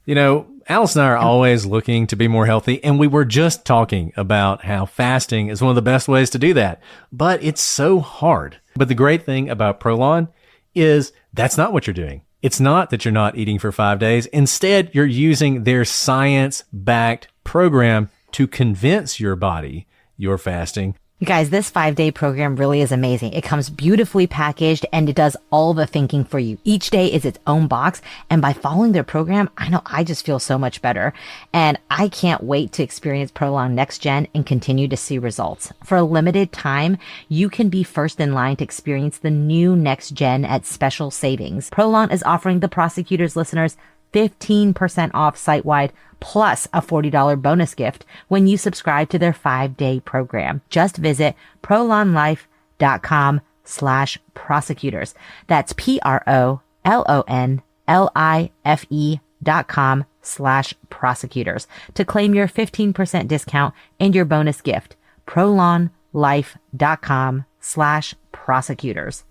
Alice and I are always looking to be more healthy, and we were just talking about how fasting is one of the best ways to do that. But it's so hard. But the great thing about Prolon is that's not what you're doing. It's not that you're not eating for 5 days. Instead, you're using their science-backed program to convince your body you're fasting. You guys, this 5-day program really is amazing. It comes beautifully packaged and it does all the thinking for you. Each day is its own box. And by following their program, I know I just feel so much better. And I can't wait to experience Prolon Next Gen and continue to see results. For a limited time, you can be first in line to experience the new Next Gen at special savings. Prolon is offering the Prosecutors listeners 15% off site-wide plus a $40 bonus gift when you subscribe to their 5-day program. Just visit prolonlife.com/prosecutors. That's PROLONLIFE.com/prosecutors to claim your 15% discount and your bonus gift. prolonlife.com/prosecutors.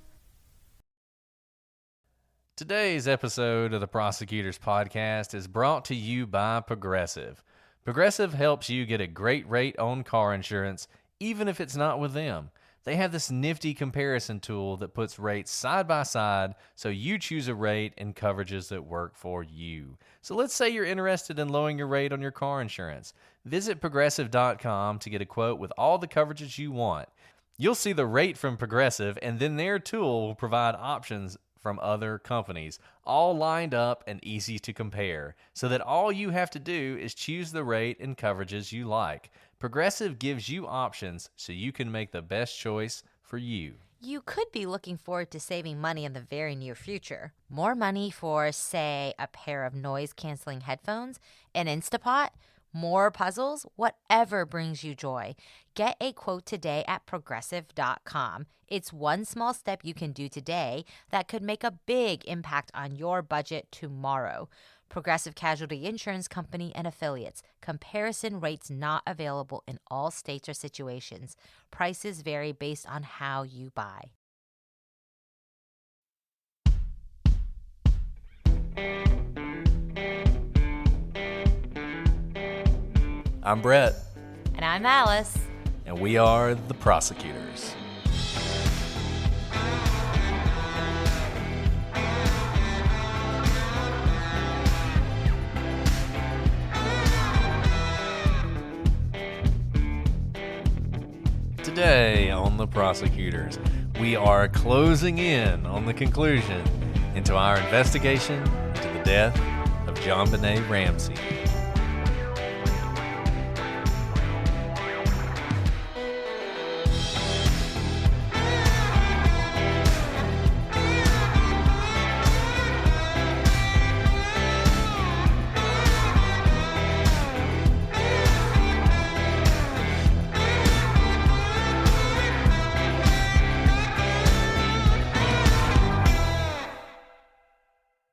Today's episode of the Prosecutors Podcast is brought to you by Progressive. Progressive helps you get a great rate on car insurance, even if it's not with them. They have this nifty comparison tool that puts rates side by side so you choose a rate and coverages that work for you. So let's say you're interested in lowering your rate on your car insurance. Visit Progressive.com to get a quote with all the coverages you want. You'll see the rate from Progressive, and then their tool will provide options from other companies, all lined up and easy to compare, so that all you have to do is choose the rate and coverages you like. Progressive gives you options so you can make the best choice for you. You could be looking forward to saving money in the very near future. More money for, say, a pair of noise-canceling headphones, an Instapot, more puzzles, whatever brings you joy. Get a quote today at Progressive.com. It's one small step you can do today that could make a big impact on your budget tomorrow. Progressive Casualty Insurance Company and Affiliates. Comparison rates not available in all states or situations. Prices vary based on how you buy. I'm Brett. And I'm Alice. And we are the Prosecutors. Today on the Prosecutors, we are closing in on the conclusion into our investigation into the death of JonBenét Ramsey.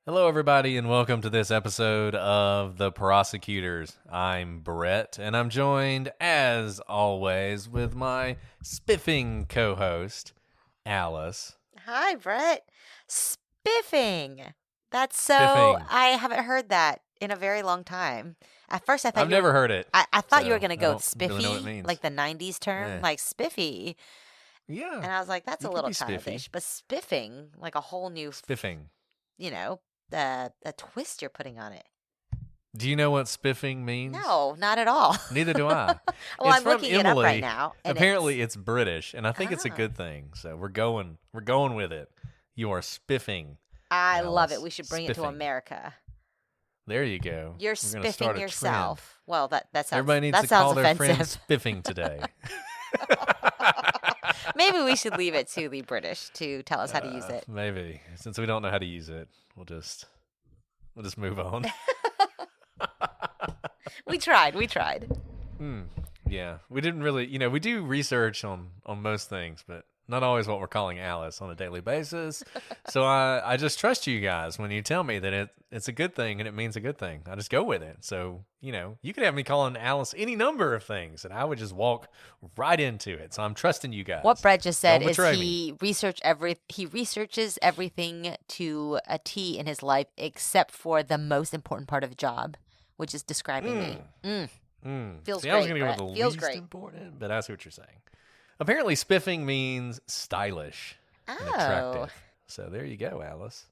Hello, everybody, and welcome to this episode of The Prosecutors. I'm Brett, and I'm joined, as always, with my spiffing co-host, Alice. Hi, Brett. Spiffing. That's so... Spiffing. I haven't heard that in a very long time. At first, I thought I've never heard it. I thought you so were going to I go don't spiffy, really know what it means. like the 90s term, Yeah. like spiffy. Yeah. And I was like, that's You a could little be spiffy. childish. But spiffing, like a whole new, Spiffing. a twist you're putting on it. Do you know what spiffing means? No, not at all. Neither do I. Well, It's I'm from looking it up Emily. right now. And Apparently, it's British, and I think it's a Ah. good thing. So we're going with it. You are spiffing. I love it. Alice. We should bring it to Spiffing. America. There you go. You're We're gonna start spiffing a yourself. Well, that sounds Everybody needs that to call sounds their friends offensive. spiffing today. Maybe we should leave it to the British to tell us how to use it. Maybe. Since we don't know how to use it, we'll just move on. We tried. Yeah. We didn't really, we do research on most things, but not always what we're calling Alice on a daily basis. So I just trust you guys when you tell me that it's a good thing and it means a good thing. I just go with it. So, you could have me calling Alice any number of things and I would just walk right into it. So I'm trusting you guys. What Brett just said Don't is betray he researches everything to a T in his life except for the most important part of the job, which is describing me. Feels See, great, I was going to go Brett. with the Feels least great. important, but I see what you're saying. Apparently, spiffing means stylish and attractive. So there you go, Alice.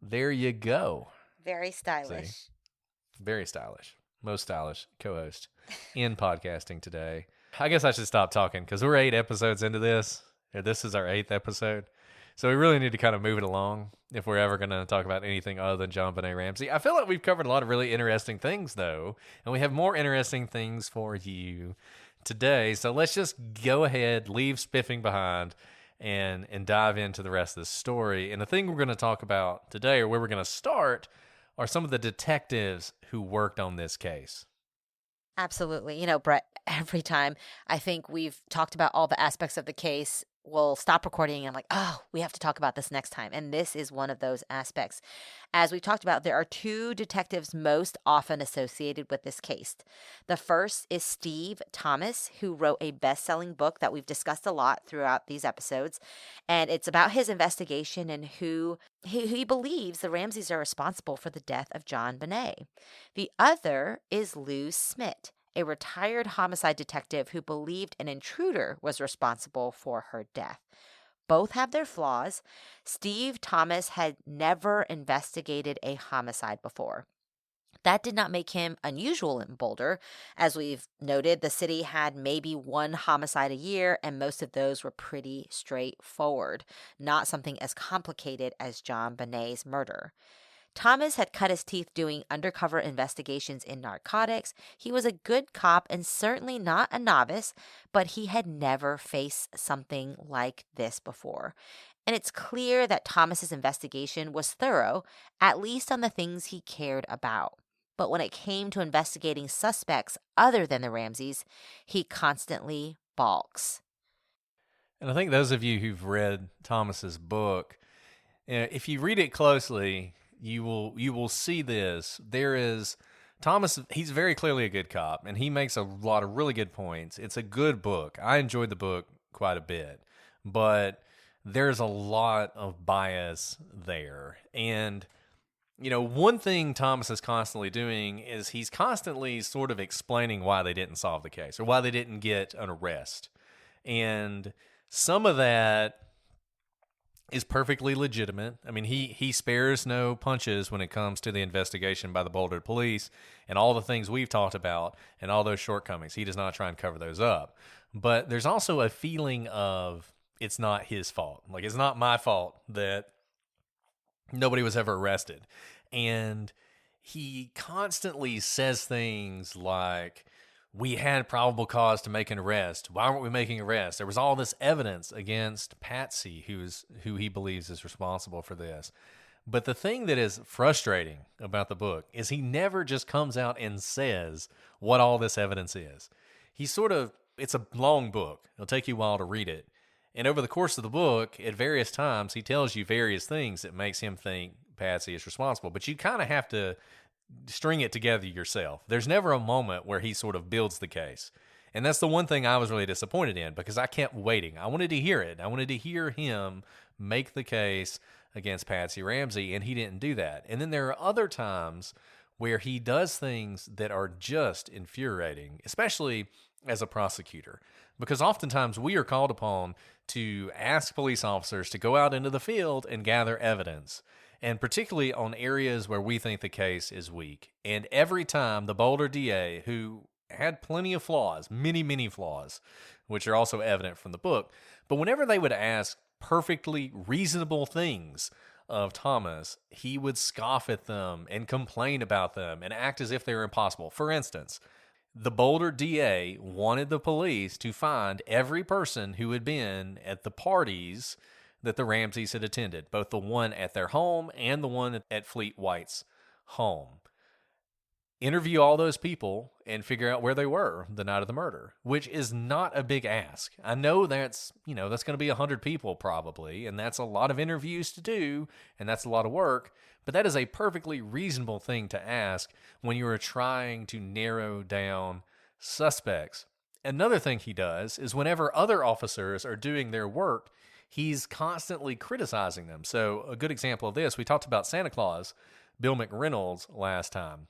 There you go. Very stylish. See? Very stylish. Most stylish co-host in podcasting today. I guess I should stop talking because we're 8 episodes into this. This is our 8th episode. So we really need to kind of move it along if we're ever going to talk about anything other than JonBenét Ramsey. I feel like we've covered a lot of really interesting things, though, and we have more interesting things for you today. So let's just go ahead, leave spiffing behind, and dive into the rest of the story. And the thing we're going to talk about today, or where we're going to start, are some of the detectives who worked on this case. Absolutely. Brett, every time I think we've talked about all the aspects of the case, we'll stop recording and I'm like, oh, we have to talk about this next time. And this is one of those aspects. As we've talked about, there are 2 detectives most often associated with this case. The first is Steve Thomas, who wrote a best-selling book that we've discussed a lot throughout these episodes. And it's about his investigation and who he believes the Ramseys are responsible for the death of JonBenét. The other is Lou Smith, a retired homicide detective who believed an intruder was responsible for her death. Both have their flaws. Steve Thomas had never investigated a homicide before. That did not make him unusual in Boulder. As we've noted, the city had maybe 1 homicide a year, and most of those were pretty straightforward, not something as complicated as JonBenét's murder. Thomas had cut his teeth doing undercover investigations in narcotics. He was a good cop and certainly not a novice, but he had never faced something like this before. And it's clear that Thomas's investigation was thorough, at least on the things he cared about. But when it came to investigating suspects other than the Ramseys, he constantly balks. And I think those of you who've read Thomas's book, if you read it closely, you will see this. There is Thomas, he's very clearly a good cop, and he makes a lot of really good points. It's a good book. I enjoyed the book quite a bit, but there's a lot of bias there. And, one thing Thomas is constantly doing is he's constantly sort of explaining why they didn't solve the case or why they didn't get an arrest. And some of that is perfectly legitimate. I mean, he spares no punches when it comes to the investigation by the Boulder police and all the things we've talked about and all those shortcomings. He does not try and cover those up. But there's also a feeling of it's not his fault. Like, it's not my fault that nobody was ever arrested. And he constantly says things like, we had probable cause to make an arrest. Why weren't we making arrests? There was all this evidence against Patsy, who he believes is responsible for this. But the thing that is frustrating about the book is he never just comes out and says what all this evidence is. It's a long book. It'll take you a while to read it. And over the course of the book, at various times, he tells you various things that makes him think Patsy is responsible. But you kind of have to string it together yourself. There's never a moment where he sort of builds the case. And that's the one thing I was really disappointed in because I kept waiting. I wanted to hear it. I wanted to hear him make the case against Patsy Ramsey, and he didn't do that. And then there are other times where he does things that are just infuriating, especially as a prosecutor, because oftentimes we are called upon to ask police officers to go out into the field and gather evidence, and particularly on areas where we think the case is weak. And every time the Boulder DA, who had plenty of flaws, many, many flaws, which are also evident from the book, but whenever they would ask perfectly reasonable things of Thomas, he would scoff at them and complain about them and act as if they were impossible. For instance, the Boulder DA wanted the police to find every person who had been at the parties that the Ramseys had attended, both the one at their home and the one at Fleet White's home. interview all those people and figure out where they were the night of the murder, which is not a big ask. I know that's going to be 100 people probably, and that's a lot of interviews to do, and that's a lot of work, but that is a perfectly reasonable thing to ask when you are trying to narrow down suspects. Another thing he does is whenever other officers are doing their work, he's constantly criticizing them. So a good example of this, we talked about Santa Claus, Bill McReynolds, last time.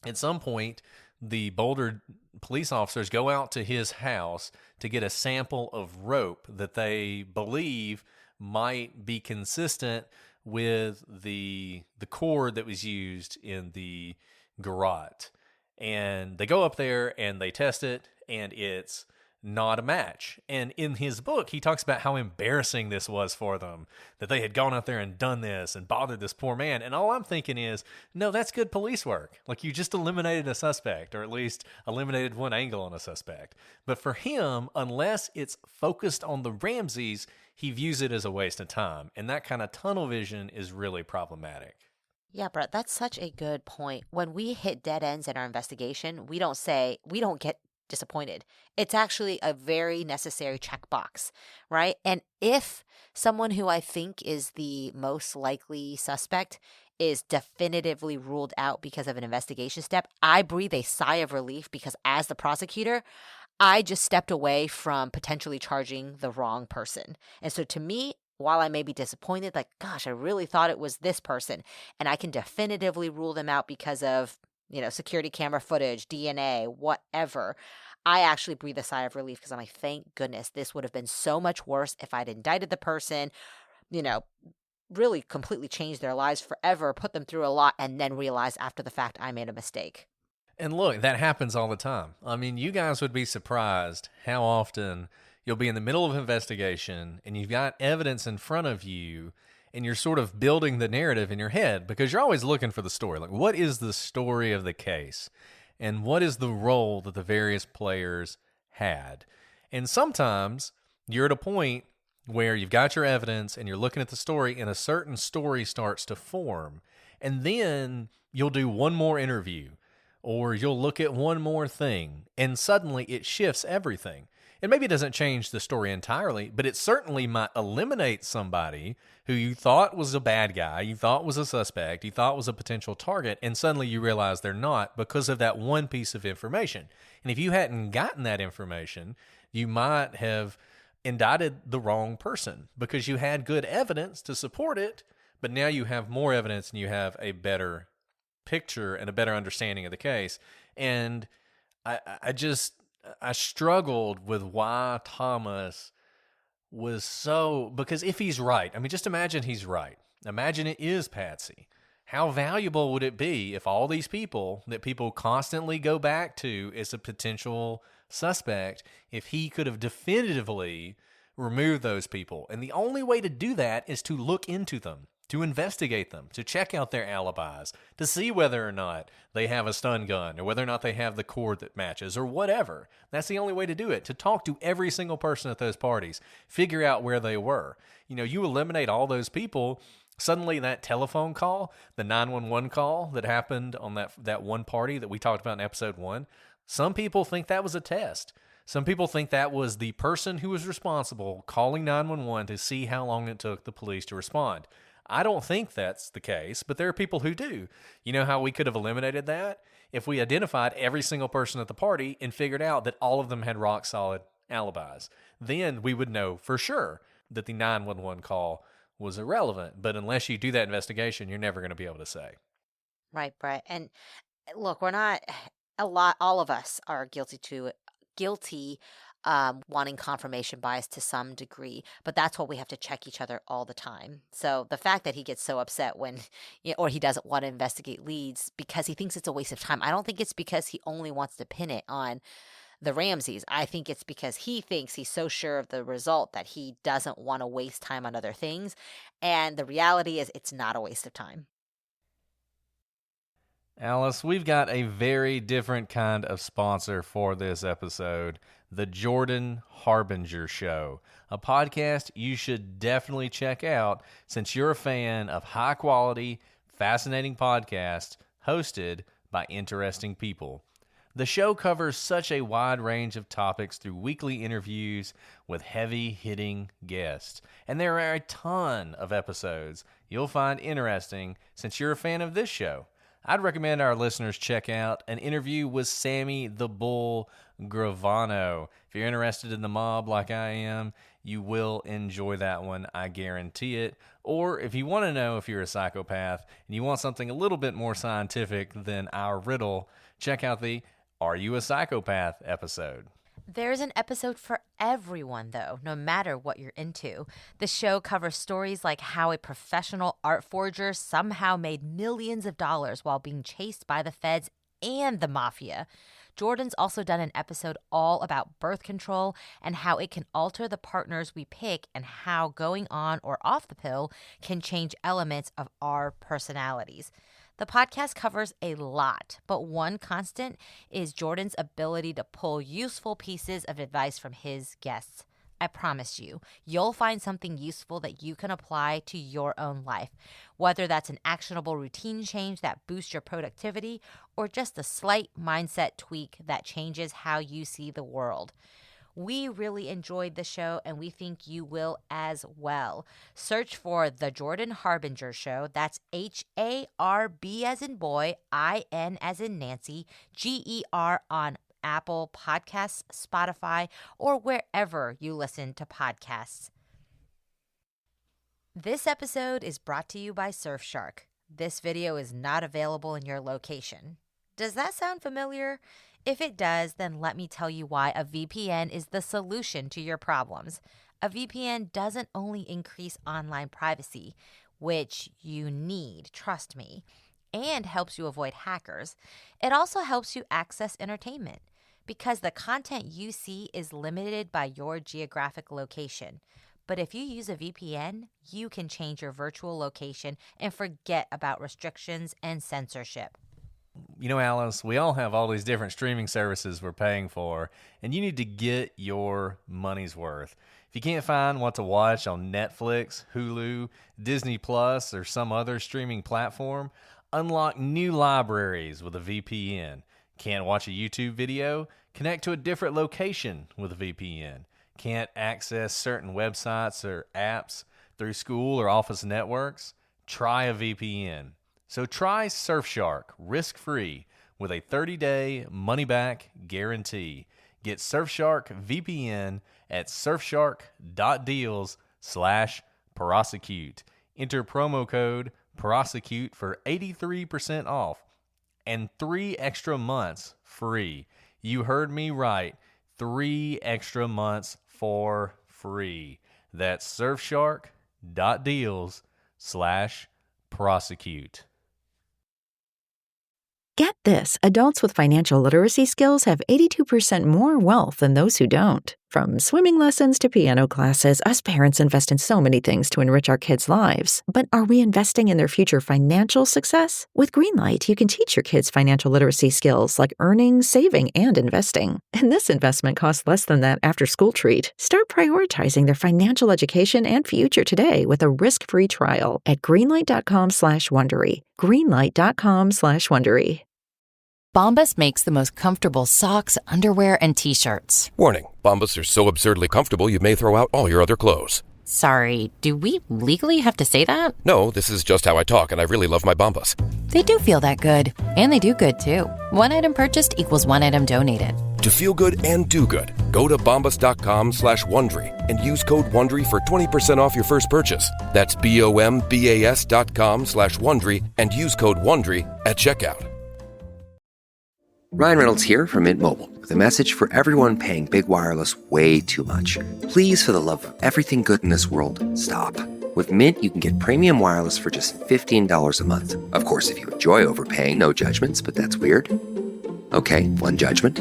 At some point, the Boulder police officers go out to his house to get a sample of rope that they believe might be consistent with the cord that was used in the garrote. And they go up there and they test it, and it's not a match. And in his book, he talks about how embarrassing this was for them, that they had gone out there and done this and bothered this poor man. And all I'm thinking is, no, that's good police work. Like, you just eliminated a suspect, or at least eliminated one angle on a suspect. But for him, unless it's focused on the Ramseys, he views it as a waste of time. And that kind of tunnel vision is really problematic. Yeah, Brett, that's such a good point. When we hit dead ends in our investigation, we don't get disappointed. It's actually a very necessary checkbox, right? And if someone who I think is the most likely suspect is definitively ruled out because of an investigation step, I breathe a sigh of relief, because as the prosecutor, I just stepped away from potentially charging the wrong person. And so to me, while I may be disappointed, like, gosh, I really thought it was this person, and I can definitively rule them out because of security camera footage, DNA, whatever, I actually breathe a sigh of relief, because I'm like, thank goodness. This would have been so much worse if I'd indicted the person, really completely changed their lives forever, put them through a lot, and then realized after the fact I made a mistake. And look, that happens all the time. I mean, you guys would be surprised how often you'll be in the middle of an investigation and you've got evidence in front of you, and you're sort of building the narrative in your head, because you're always looking for the story. Like, what is the story of the case? And what is the role that the various players had? And sometimes you're at a point where you've got your evidence and you're looking at the story, and a certain story starts to form. And then you'll do one more interview, or you'll look at one more thing, and suddenly it shifts everything. And maybe it doesn't change the story entirely, but it certainly might eliminate somebody who you thought was a bad guy, you thought was a suspect, you thought was a potential target, and suddenly you realize they're not because of that one piece of information. And if you hadn't gotten that information, you might have indicted the wrong person because you had good evidence to support it, but now you have more evidence and you have a better picture and a better understanding of the case. And I struggled with why Thomas was so, because if he's right, I mean, just imagine he's right. Imagine it is Patsy. How valuable would it be if all these people that people constantly go back to as a potential suspect, if he could have definitively removed those people? And the only way to do that is to look into them, to investigate them, to check out their alibis, to see whether or not they have a stun gun, or whether or not they have the cord that matches, or whatever. That's the only way to do it, to talk to every single person at those parties, figure out where they were. You eliminate all those people, suddenly that telephone call, the 911 call that happened on that one party that we talked about in episode 1, some people think that was a test. Some people think that was the person who was responsible calling 911 to see how long it took the police to respond. I don't think that's the case, but there are people who do. You know how we could have eliminated that? If we identified every single person at the party and figured out that all of them had rock solid alibis. Then we would know for sure that the 911 call was irrelevant. But unless you do that investigation, you're never going to be able to say. Right, Brett. And look, we're not all of us are guilty wanting confirmation bias to some degree, but that's why we have to check each other all the time. So the fact that he gets so upset when, or he doesn't want to investigate leads because he thinks it's a waste of time, I don't think it's because he only wants to pin it on the Ramseys. I think it's because he thinks he's so sure of the result that he doesn't want to waste time on other things. And the reality is it's not a waste of time. Alice, we've got a very different kind of sponsor for this episode, the Jordan Harbinger Show, a podcast you should definitely check out since you're a fan of high-quality, fascinating podcasts hosted by interesting people. The show covers such a wide range of topics through weekly interviews with heavy-hitting guests. And there are a ton of episodes you'll find interesting since you're a fan of this show. I'd recommend our listeners check out an interview with Sammy the Bull Gravano. If you're interested in the mob like I am, you will enjoy that one, I guarantee it. Or if you want to know if you're a psychopath and you want something a little bit more scientific than our riddle, check out the Are You a Psychopath episode. There's an episode for everyone, though, no matter what you're into. The show covers stories like how a professional art forger somehow made millions of dollars while being chased by the feds and the mafia. Jordan's also done an episode all about birth control and how it can alter the partners we pick and how going on or off the pill can change elements of our personalities. The podcast covers a lot, but one constant is Jordan's ability to pull useful pieces of advice from his guests. I promise you, you'll find something useful that you can apply to your own life, whether that's an actionable routine change that boosts your productivity or just a slight mindset tweak that changes how you see the world. We really enjoyed the show, and we think you will as well. Search for The Jordan Harbinger Show. That's HARB as in boy, IN as in Nancy, GER on Apple Podcasts, Spotify, or wherever you listen to podcasts. This episode is brought to you by Surfshark. This video is not available in your location. Does that sound familiar? If it does, then let me tell you why a VPN is the solution to your problems. A VPN doesn't only increase online privacy, which you need, trust me, and helps you avoid hackers. It also helps you access entertainment because the content you see is limited by your geographic location. But if you use a VPN, you can change your virtual location and forget about restrictions and censorship. You know, Alice, we all have all these different streaming services we're paying for, and you need to get your money's worth. If you can't find what to watch on Netflix, Hulu, Disney Plus, or some other streaming platform, unlock new libraries with a VPN. Can't watch a YouTube video? Connect to a different location with a VPN. Can't access certain websites or apps through school or office networks? Try a VPN. So try Surfshark risk-free with a 30-day money-back guarantee. Get Surfshark VPN at surfshark.deals/prosecute. Enter promo code prosecute for 83% off and 3 extra months free. You heard me right. 3 extra months for free. That's surfshark.deals/prosecute. Get this, adults with financial literacy skills have 82% more wealth than those who don't. From swimming lessons to piano classes, us parents invest in so many things to enrich our kids' lives. But are we investing in their future financial success? With Greenlight, you can teach your kids financial literacy skills like earning, saving, and investing. And this investment costs less than that after-school treat. Start prioritizing their financial education and future today with a risk-free trial at greenlight.com/Wondery. Greenlight.com/Wondery. Bombas makes the most comfortable socks, underwear, and T-shirts. Warning, Bombas are so absurdly comfortable you may throw out all your other clothes. Sorry, do we legally have to say that? No, this is just how I talk, and I really love my Bombas. They do feel that good. And they do good, too. One item purchased equals one item donated. To feel good and do good, go to bombas.com/Wondery and use code Wondery for 20% off your first purchase. That's BOMBAS.com/Wondery and use code Wondery at checkout. Ryan Reynolds here from Mint Mobile with a message for everyone paying big wireless way too much. Please, for the love of everything good in this world, stop. With Mint, you can get premium wireless for just $15 a month. Of course, if you enjoy overpaying, no judgments, but that's weird. Okay, one judgment.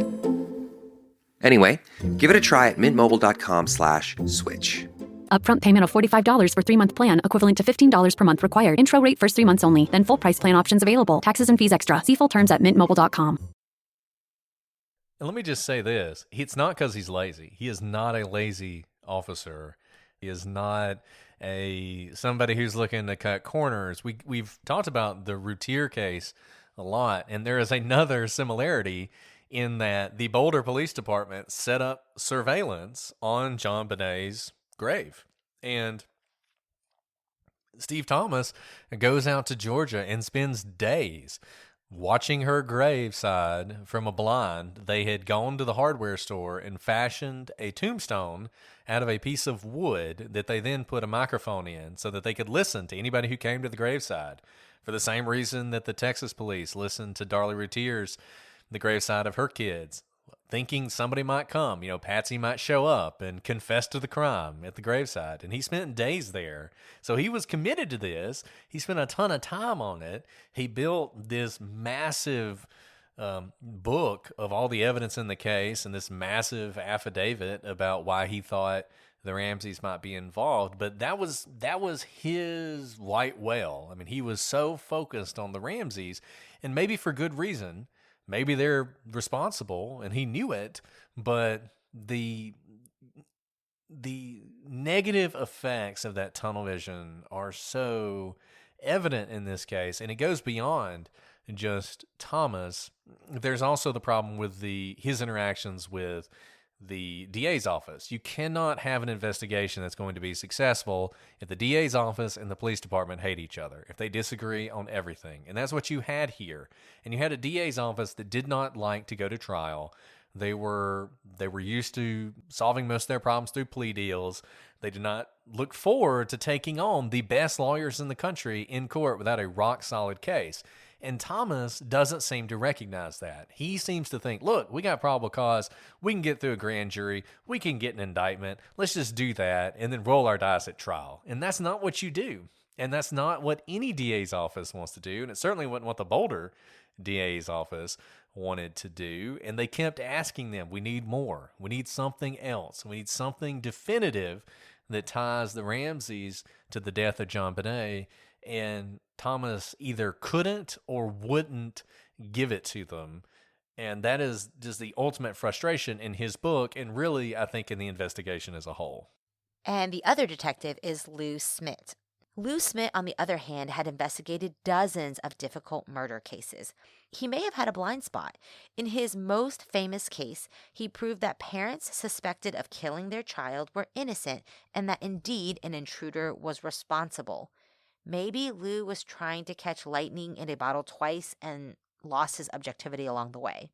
Anyway, give it a try at mintmobile.com/switch. Upfront payment of $45 for 3-month plan, equivalent to $15 per month required. Intro rate first 3 months only, then full price plan options available. Taxes and fees extra. See full terms at mintmobile.com. And let me just say this. It's not because he's lazy. He is not a lazy officer. He is not somebody who's looking to cut corners. We've talked about the Routier case a lot. And there is another similarity in that the Boulder Police Department set up surveillance on JonBenét's grave. And Steve Thomas goes out to Georgia and spends days watching her graveside from a blind. They had gone to the hardware store and fashioned a tombstone out of a piece of wood that they then put a microphone in so that they could listen to anybody who came to the graveside, for the same reason that the Texas police listened to Darlie Routier's the graveside of her kids, thinking somebody might come. Patsy might show up and confess to the crime at the graveside. And he spent days there. So he was committed to this. He spent a ton of time on it. He built this massive book of all the evidence in the case and this massive affidavit about why he thought the Ramseys might be involved. But that was his white whale. I mean, he was so focused on the Ramseys, and maybe for good reason. Maybe they're responsible, and he knew it, but the negative effects of that tunnel vision are so evident in this case, and it goes beyond just Thomas. There's also the problem with his interactions with the DA's office. You cannot have an investigation that's going to be successful if the DA's office and the police department hate each other, if they disagree on everything. And that's what you had here. And you had a DA's office that did not like to go to trial. They were used to solving most of their problems through plea deals. They did not look forward to taking on the best lawyers in the country in court without a rock-solid case. And Thomas doesn't seem to recognize that. He seems to think, look, we got probable cause. We can get through a grand jury. We can get an indictment. Let's just do that and then roll our dice at trial. And that's not what you do. And that's not what any DA's office wants to do. And it certainly wasn't what the Boulder DA's office wanted to do. And they kept asking them, we need more. We need something else. We need something definitive that ties the Ramseys to the death of JonBenét. And Thomas either couldn't or wouldn't give it to them. And that is just the ultimate frustration in his book, and really, I think, in the investigation as a whole. And the other detective is Lou Smit. Lou Smit, on the other hand, had investigated dozens of difficult murder cases. He may have had a blind spot. In his most famous case, he proved that parents suspected of killing their child were innocent and that indeed an intruder was responsible. Maybe Lou was trying to catch lightning in a bottle twice and lost his objectivity along the way.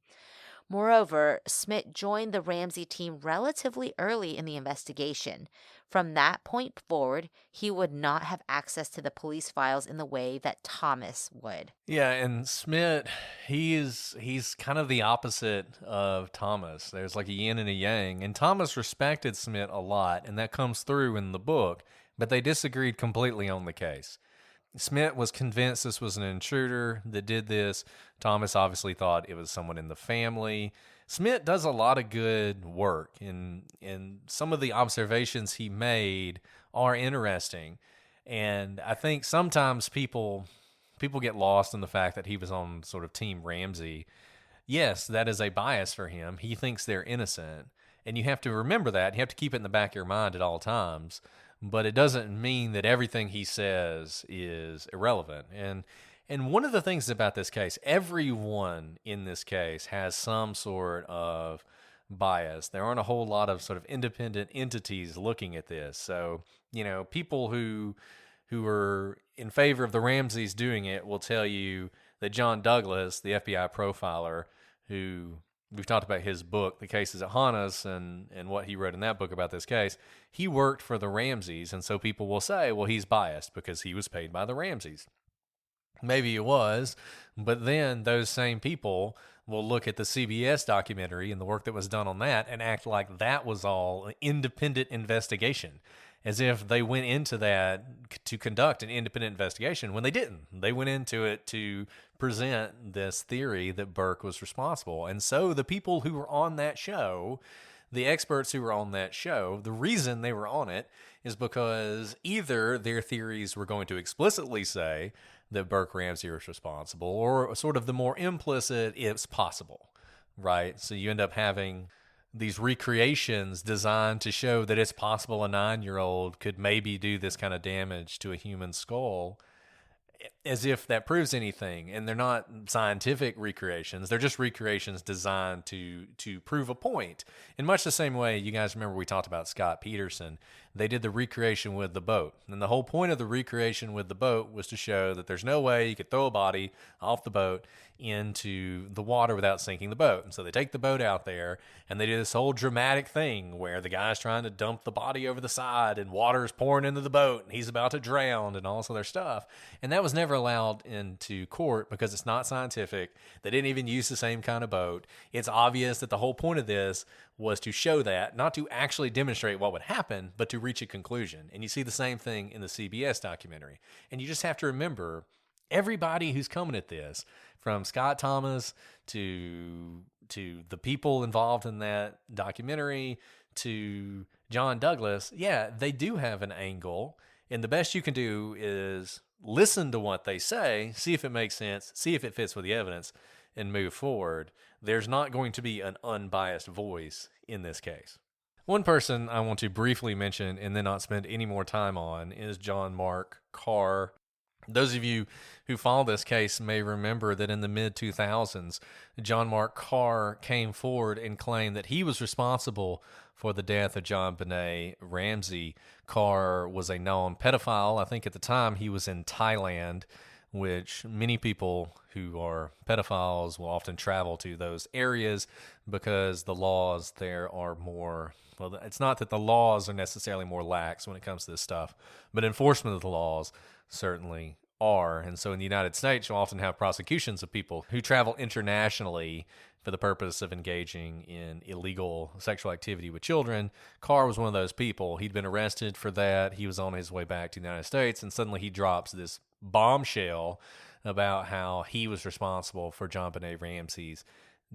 Moreover, Smit joined the Ramsey team relatively early in the investigation. From that point forward, he would not have access to the police files in the way that Thomas would. Yeah, and Smit, he's kind of the opposite of Thomas. There's like a yin and a yang, and Thomas respected Smit a lot, and that comes through in the book, but they disagreed completely on the case. Smit was convinced this was an intruder that did this. Thomas obviously thought it was someone in the family. Smit does a lot of good work, and some of the observations he made are interesting. And I think sometimes people get lost in the fact that he was on sort of Team Ramsey. Yes, that is a bias for him. He thinks they're innocent, and you have to remember that. You have to keep it in the back of your mind at all times. But it doesn't mean that everything he says is irrelevant. And one of the things about this case, everyone in this case has some sort of bias. There aren't a whole lot of sort of independent entities looking at this. So, people who are in favor of the Ramseys doing it will tell you that John Douglas, the FBI profiler, who we've talked about his book, The Cases that Haunt Us, and what he wrote in that book about this case, he worked for the Ramseys, and so people will say, well, he's biased because he was paid by the Ramseys. Maybe he was, but then those same people will look at the CBS documentary and the work that was done on that and act like that was all an independent investigation, as if they went into that to conduct an independent investigation when they didn't. They went into it to present this theory that Burke was responsible. And so the people who were on that show, the experts who were on that show, the reason they were on it is because either their theories were going to explicitly say that Burke Ramsey was responsible, or sort of the more implicit, it's possible, right? So you end up having these recreations designed to show that it's possible a 9-year-old could maybe do this kind of damage to a human skull. as if that proves anything. And they're not scientific recreations. They're just recreations designed to prove a point. In much the same way, you guys remember we talked about Scott Peterson. They did the recreation with the boat. And the whole point of the recreation with the boat was to show that there's no way you could throw a body off the boat into the water without sinking the boat. And so they take the boat out there and they do this whole dramatic thing where the guy's trying to dump the body over the side and water's pouring into the boat and he's about to drown and all this other stuff. And that was never allowed into court because it's not scientific. They didn't even use the same kind of boat. It's obvious that the whole point of this was to show that, not to actually demonstrate what would happen, but to reach a conclusion. And you see the same thing in the CBS documentary. And you just have to remember, everybody who's coming at this, from Scott Thomas to the people involved in that documentary to John Douglas, yeah, they do have an angle. And the best you can do is listen to what they say, see if it makes sense, see if it fits with the evidence, and move forward. There's not going to be an unbiased voice in this case. One person I want to briefly mention and then not spend any more time on is John Mark Carr. Those of you who follow this case may remember that in the mid-2000s, John Mark Carr came forward and claimed that he was responsible for the death of JonBenét Ramsey. Carr was a known pedophile. I think at the time he was in Thailand, which many people who are pedophiles will often travel to those areas because the laws there are more, well, it's not that the laws are necessarily more lax when it comes to this stuff, but enforcement of the laws certainly are. And so in the United States, you'll often have prosecutions of people who travel internationally for the purpose of engaging in illegal sexual activity with children. Carr was one of those people. He'd been arrested for that. He was on his way back to the United States, and suddenly he drops this bombshell about how he was responsible for JonBenét Ramsey's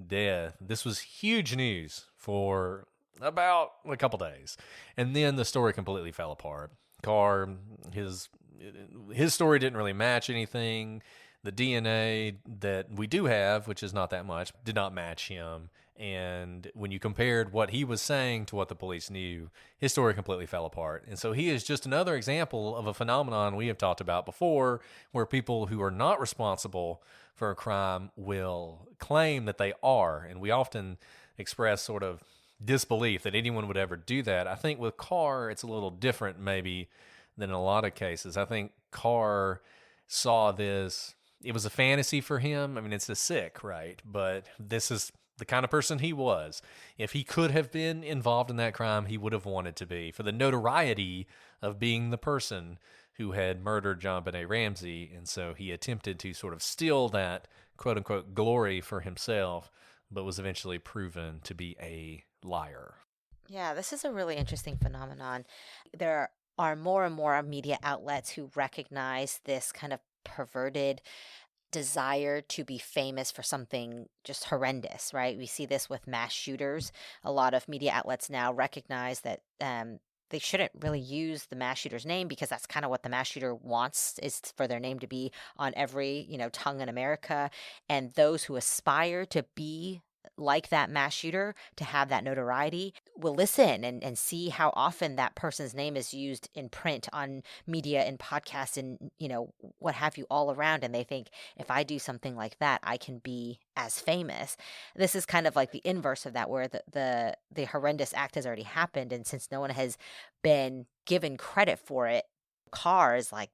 death. This was huge news for about a couple days. And then the story completely fell apart. Carr, his story didn't really match anything. The DNA that we do have, which is not that much, did not match him. And when you compared what he was saying to what the police knew, his story completely fell apart. And so he is just another example of a phenomenon we have talked about before, where people who are not responsible for a crime will claim that they are. And we often express sort of disbelief that anyone would ever do that. I think with Carr, it's a little different maybe than in a lot of cases. I think Carr saw this, it was a fantasy for him. I mean, it's a sick, right? But this is the kind of person he was. If he could have been involved in that crime, he would have wanted to be, for the notoriety of being the person who had murdered JonBenét Ramsey. And so he attempted to sort of steal that quote unquote glory for himself, but was eventually proven to be a liar. Yeah, this is a really interesting phenomenon. There are more and more media outlets who recognize this kind of perverted desire to be famous for something just horrendous, right? We see this with mass shooters. A lot of media outlets now recognize that they shouldn't really use the mass shooter's name because that's kind of what the mass shooter wants, is for their name to be on every, tongue in America. And those who aspire to be like that mass shooter, to have that notoriety, will listen and see how often that person's name is used in print, on media, and podcasts, and what have you, all around. And they think, if I do something like that, I can be as famous. This is kind of like the inverse of that, where the horrendous act has already happened, and since no one has been given credit for it, Carr is like,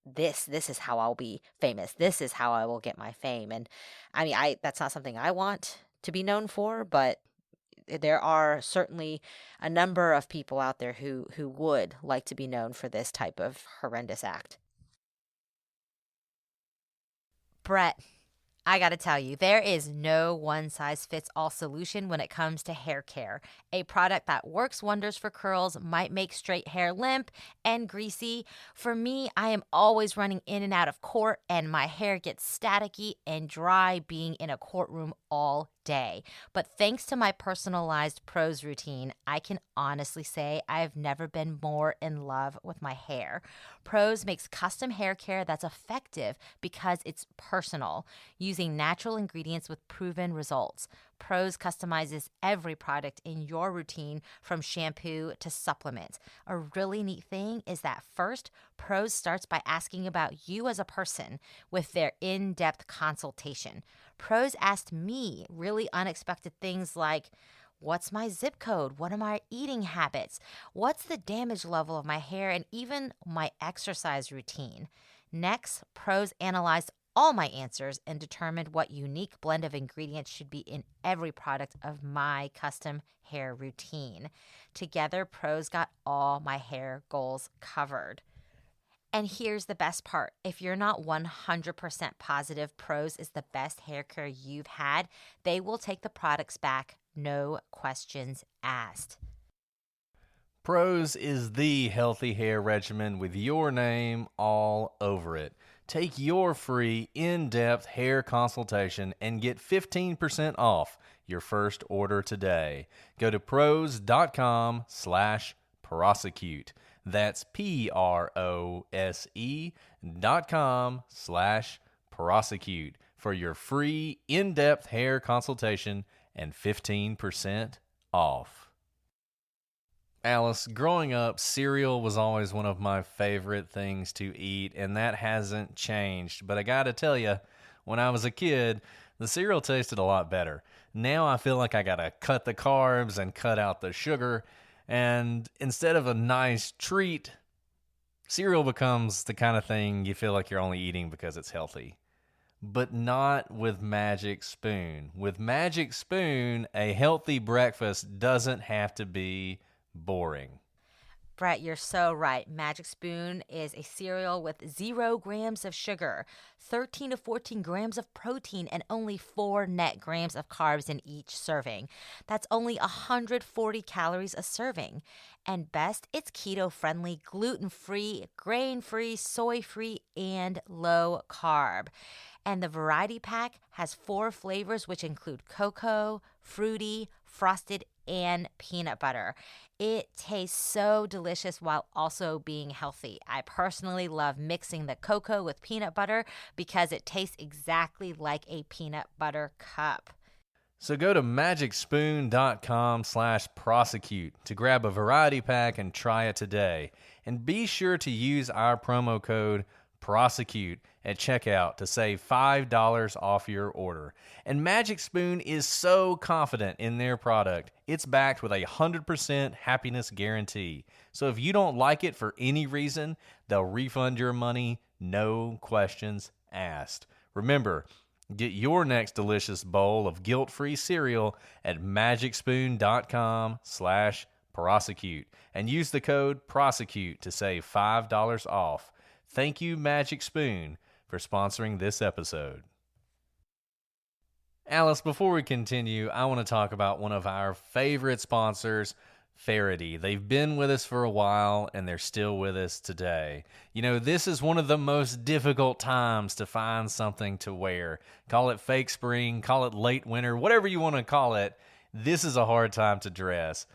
this is how I'll be famous. This is how I will get my fame. And I mean, that's not something I want to be known for, but there are certainly a number of people out there who would like to be known for this type of horrendous act. Brett, I gotta tell you, there is no one-size-fits-all solution when it comes to hair care. A product that works wonders for curls might make straight hair limp and greasy. For me, I am always running in and out of court, and my hair gets staticky and dry being in a courtroom all day. But thanks to my personalized Prose routine, I can honestly say I have never been more in love with my hair. Prose makes custom hair care that's effective because it's personal, using natural ingredients with proven results. Prose customizes every product in your routine from shampoo to supplements. A really neat thing is that first, Prose starts by asking about you as a person with their in-depth consultation. Prose asked me really unexpected things like, what's my zip code? What are my eating habits? What's the damage level of my hair? And even my exercise routine. Next, Prose analyzed all my answers and determined what unique blend of ingredients should be in every product of my custom hair routine. Together, Prose got all my hair goals covered. And here's the best part. If you're not 100% positive Prose is the best hair care you've had, they will take the products back, no questions asked. Prose is the healthy hair regimen with your name all over it. Take your free in-depth hair consultation and get 15% off your first order today. Go to prose.com/prosecute. That's prose.com/prosecute for your free in-depth hair consultation and 15% off. Alice, growing up, cereal was always one of my favorite things to eat, and that hasn't changed. But I gotta tell you, when I was a kid, the cereal tasted a lot better. Now I feel like I gotta cut the carbs and cut out the sugar, and instead of a nice treat, cereal becomes the kind of thing you feel like you're only eating because it's healthy. But not with Magic Spoon. With Magic Spoon, a healthy breakfast doesn't have to be boring. Brett, you're so right. Magic Spoon is a cereal with 0 grams of sugar, 13 to 14 grams of protein, and only 4 net grams of carbs in each serving. That's only 140 calories a serving. And best, it's keto-friendly, gluten-free, grain-free, soy-free, and low carb. And the variety pack has 4 flavors, which include cocoa, fruity, frosted, and peanut butter. It tastes so delicious while also being healthy. I personally love mixing the cocoa with peanut butter because it tastes exactly like a peanut butter cup. So go to magicspoon.com/prosecute to grab a variety pack and try it today. And be sure to use our promo code PROSECUTE at checkout to save $5 off your order. And Magic Spoon is so confident in their product, it's backed with a 100% happiness guarantee. So if you don't like it for any reason, they'll refund your money, no questions asked. Remember, get your next delicious bowl of guilt-free cereal at magicspoon.com/prosecute and use the code PROSECUTE to save $5 off. Thank you, Magic Spoon, for sponsoring this episode. Alice, before we continue, I want to talk about one of our favorite sponsors, Faherty. They've been with us for a while, and they're still with us today. You know, this is one of the most difficult times to find something to wear. Call it fake spring, call it late winter, whatever you want to call it. This is a hard time to dress.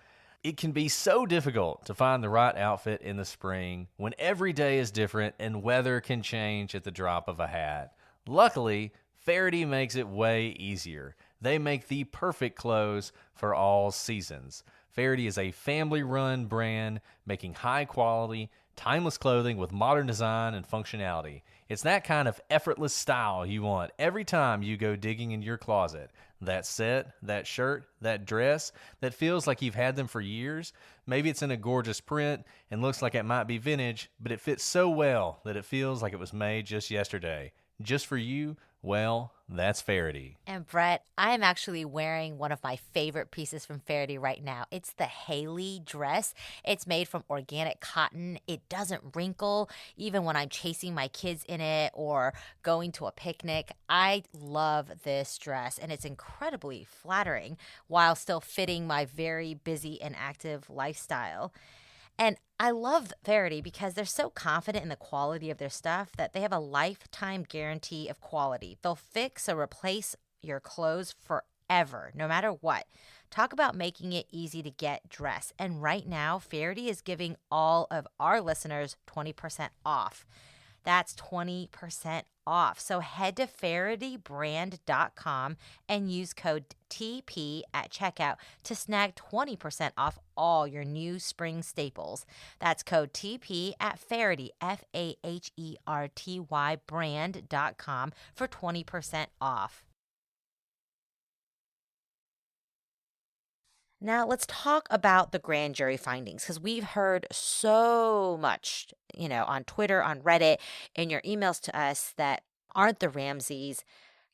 It can be so difficult to find the right outfit in the spring when every day is different and weather can change at the drop of a hat. Luckily, Faherty makes it way easier. They make the perfect clothes for all seasons. Faherty is a family-run brand making high-quality, timeless clothing with modern design and functionality. It's that kind of effortless style you want every time you go digging in your closet. That set, that shirt, that dress that feels like you've had them for years. Maybe it's in a gorgeous print and looks like it might be vintage, but it fits so well that it feels like it was made just yesterday. Just for you, well, that's Faherty. And Brett, I'm actually wearing one of my favorite pieces from Faherty right now. It's the Haley dress. It's made from organic cotton. It doesn't wrinkle even when I'm chasing my kids in it or going to a picnic. I love this dress, and it's incredibly flattering while still fitting my very busy and active lifestyle. And I love Faherty because they're so confident in the quality of their stuff that they have a lifetime guarantee of quality. They'll fix or replace your clothes ever, no matter what. Talk about making it easy to get dressed. And right now, Faherty is giving all of our listeners 20% off. That's 20% off. So head to FahertyBrand.com and use code TP at checkout to snag 20% off all your new spring staples. That's code TP at Faherty, FAHERTY brand.com for 20% off. Now, let's talk about the grand jury findings, because we've heard so much, on Twitter, on Reddit, in your emails to us that aren't the Ramseys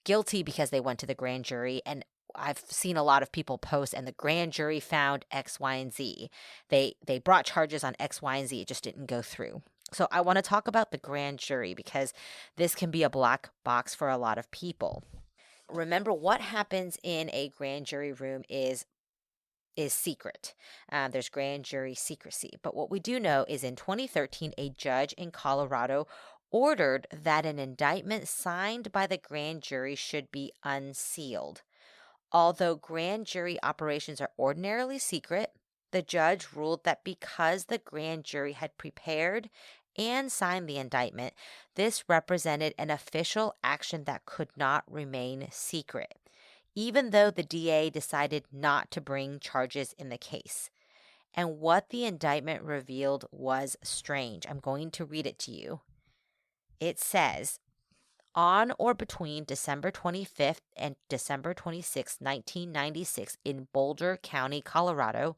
guilty because they went to the grand jury. And I've seen a lot of people post, and the grand jury found X, Y, and Z. They brought charges on X, Y, and Z. It just didn't go through. So I want to talk about the grand jury because this can be a black box for a lot of people. Remember, what happens in a grand jury room is secret. There's grand jury secrecy. But what we do know is in 2013, a judge in Colorado ordered that an indictment signed by the grand jury should be unsealed. Although grand jury operations are ordinarily secret, the judge ruled that because the grand jury had prepared and signed the indictment, this represented an official action that could not remain secret, even though the DA decided not to bring charges in the case. And what the indictment revealed was strange. I'm going to read it to you. It says, on or between December 25th and December 26, 1996, in Boulder County, Colorado,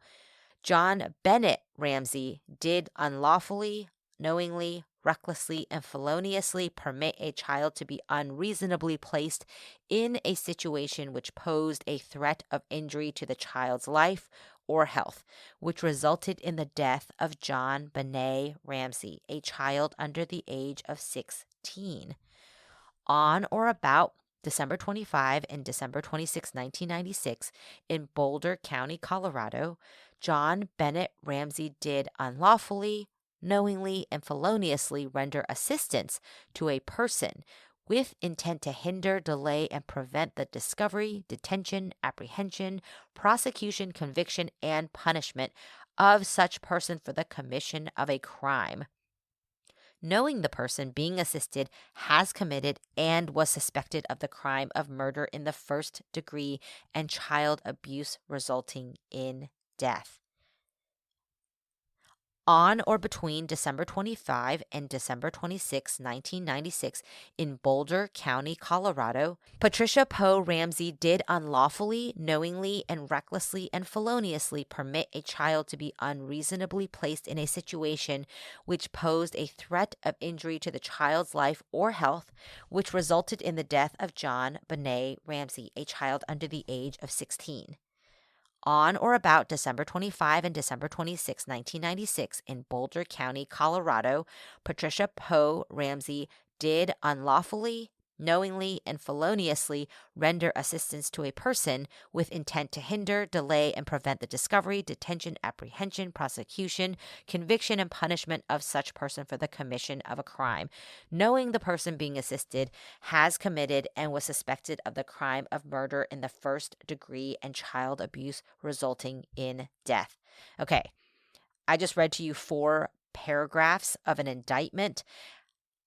JonBenét Ramsey did unlawfully, knowingly, recklessly, and feloniously permit a child to be unreasonably placed in a situation which posed a threat of injury to the child's life or health, which resulted in the death of JonBenét Ramsey, a child under the age of 16. On or about December 25 and December 26, 1996, in Boulder County, Colorado, JonBenét Ramsey did unlawfully, knowingly, and feloniously render assistance to a person with intent to hinder, delay, and prevent the discovery, detention, apprehension, prosecution, conviction, and punishment of such person for the commission of a crime, knowing the person being assisted has committed and was suspected of the crime of murder in the first degree and child abuse resulting in death. On or between December 25 and December 26, 1996, in Boulder County, Colorado, Patricia Poe Ramsey did unlawfully, knowingly, and recklessly and feloniously permit a child to be unreasonably placed in a situation which posed a threat of injury to the child's life or health, which resulted in the death of JonBenét Ramsey, a child under the age of 16. On or about December 25 and December 26, 1996, in Boulder County, Colorado, Patricia Poe Ramsey did unlawfully, knowingly, and feloniously render assistance to a person with intent to hinder, delay, and prevent the discovery, detention, apprehension, prosecution, conviction, and punishment of such person for the commission of a crime, knowing the person being assisted has committed and was suspected of the crime of murder in the first degree and child abuse resulting in death. Okay, I just read to you 4 paragraphs of an indictment.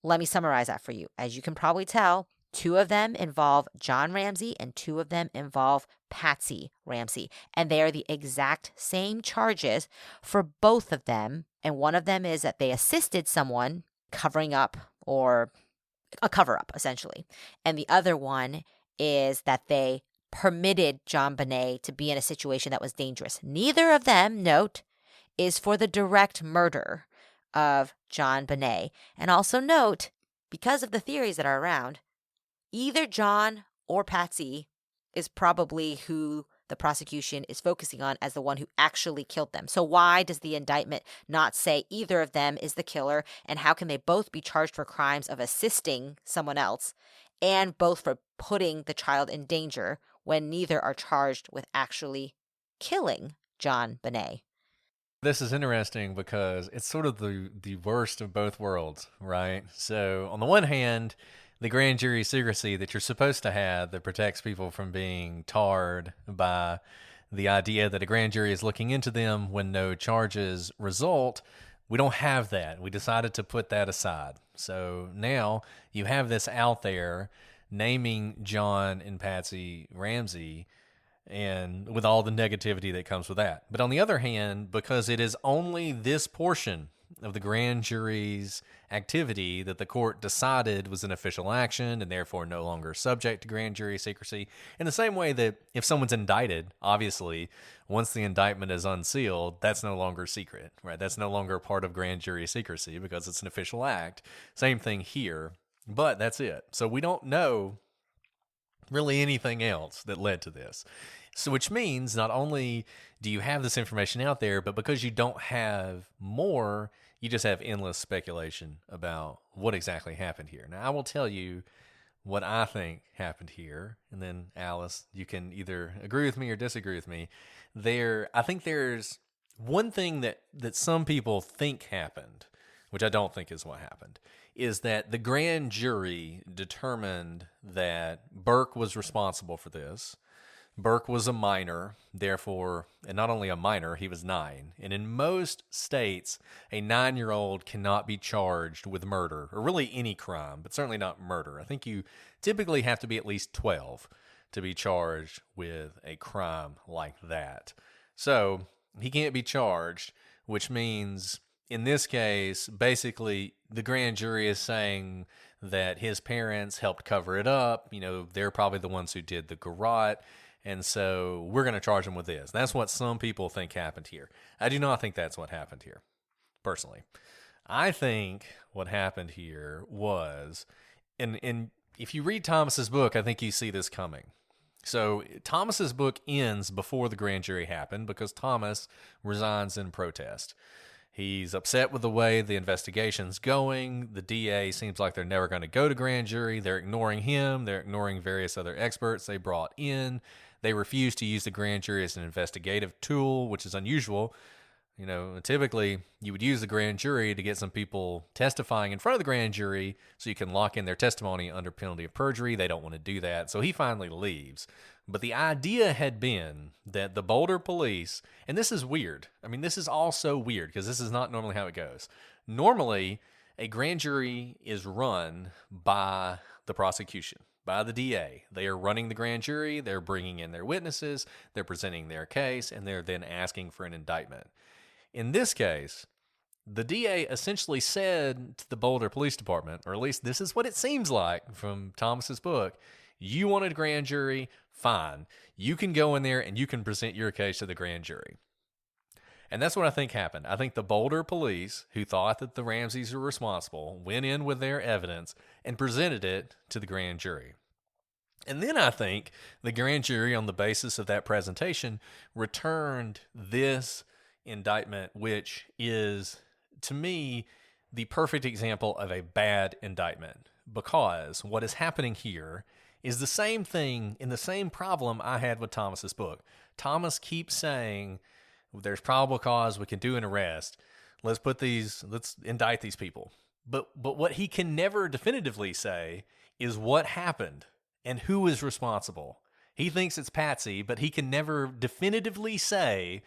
Let me summarize that for you. As you can probably tell, 2 of them involve John Ramsey and 2 of them involve Patsy Ramsey. And they are the exact same charges for both of them. And one of them is that they assisted someone covering up, or a cover-up, essentially. And the other one is that they permitted JonBenét to be in a situation that was dangerous. Neither of them, note, is for the direct murder of JonBenét. And also note, because of the theories that are around, either John or Patsy is probably who the prosecution is focusing on as the one who actually killed them. So why does the indictment not say either of them is the killer, and how can they both be charged for crimes of assisting someone else and both for putting the child in danger when neither are charged with actually killing JonBenét? This is interesting because it's sort of the worst of both worlds, right? So on the one hand, the grand jury secrecy that you're supposed to have that protects people from being tarred by the idea that a grand jury is looking into them when no charges result. We don't have that. We decided to put that aside. So now you have this out there naming John and Patsy Ramsey, and with all the negativity that comes with that. But on the other hand, because it is only this portion of the grand jury's activity that the court decided was an official action and therefore no longer subject to grand jury secrecy, in the same way that if someone's indicted, obviously, once the indictment is unsealed, that's no longer secret, right? That's no longer part of grand jury secrecy because it's an official act. Same thing here, but that's it. So we don't know really anything else that led to this. So which means not only do you have this information out there, but because you don't have more, you just have endless speculation about what exactly happened here. Now, I will tell you what I think happened here, and then Alice, you can either agree with me or disagree with me. I think there's one thing that some people think happened, which I don't think is what happened, is that the grand jury determined that Burke was responsible for this. Burke was a minor, therefore, and not only a minor, he was 9. And in most states, a 9-year-old cannot be charged with murder, or really any crime, but certainly not murder. I think you typically have to be at least 12 to be charged with a crime like that. So he can't be charged, which means in this case, basically, the grand jury is saying that his parents helped cover it up. You know, they're probably the ones who did the garrote. And so we're going to charge them with this. That's what some people think happened here. I do not think that's what happened here, personally. I think what happened here was, and if you read Thomas's book, I think you see this coming. So Thomas's book ends before the grand jury happened because Thomas resigns in protest. He's upset with the way the investigation's going. The DA seems like they're never going to go to grand jury. They're ignoring him. They're ignoring various other experts they brought in. They refuse to use the grand jury as an investigative tool, which is unusual. You know, typically you would use the grand jury to get some people testifying in front of the grand jury so you can lock in their testimony under penalty of perjury. They don't want to do that. So he finally leaves. But the idea had been that the Boulder police, and this is weird. I mean, this is all so weird because this is not normally how it goes. Normally, a grand jury is run by the prosecution, by the DA. They are running the grand jury. They're bringing in their witnesses. They're presenting their case, and they're then asking for an indictment. In this case, the DA essentially said to the Boulder Police Department, or at least this is what it seems like from Thomas's book, you wanted a grand jury, fine. You can go in there and you can present your case to the grand jury. And that's what I think happened. I think the Boulder police, who thought that the Ramseys were responsible, went in with their evidence and presented it to the grand jury. And then I think the grand jury, on the basis of that presentation, returned this indictment, which is, to me, the perfect example of a bad indictment. Because what is happening here is the same thing in the same problem I had with Thomas's book. Thomas keeps saying, there's probable cause, we can do an arrest. Let's indict these people. But what he can never definitively say is what happened and who is responsible. He thinks it's Patsy, but he can never definitively say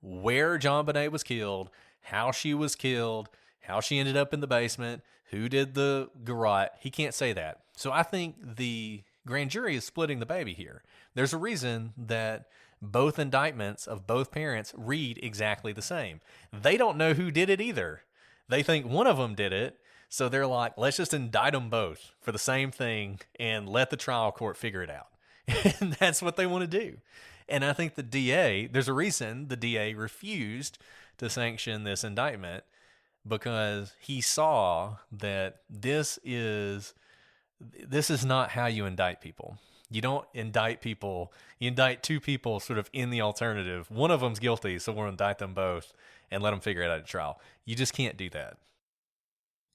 where JonBenét was killed, how she was killed, how she ended up in the basement, who did the garrote. He can't say that. So I think the grand jury is splitting the baby here. There's a reason that both indictments of both parents read exactly the same. They don't know who did it either. They think one of them did it, so they're like, let's just indict them both for the same thing and let the trial court figure it out. And that's what they want to do. And I think the DA, there's a reason the DA refused to sanction this indictment, because he saw that this is not how you indict people. You don't indict people. You indict two people sort of in the alternative. One of them's guilty, so we'll indict them both and let them figure it out at trial. You just can't do that.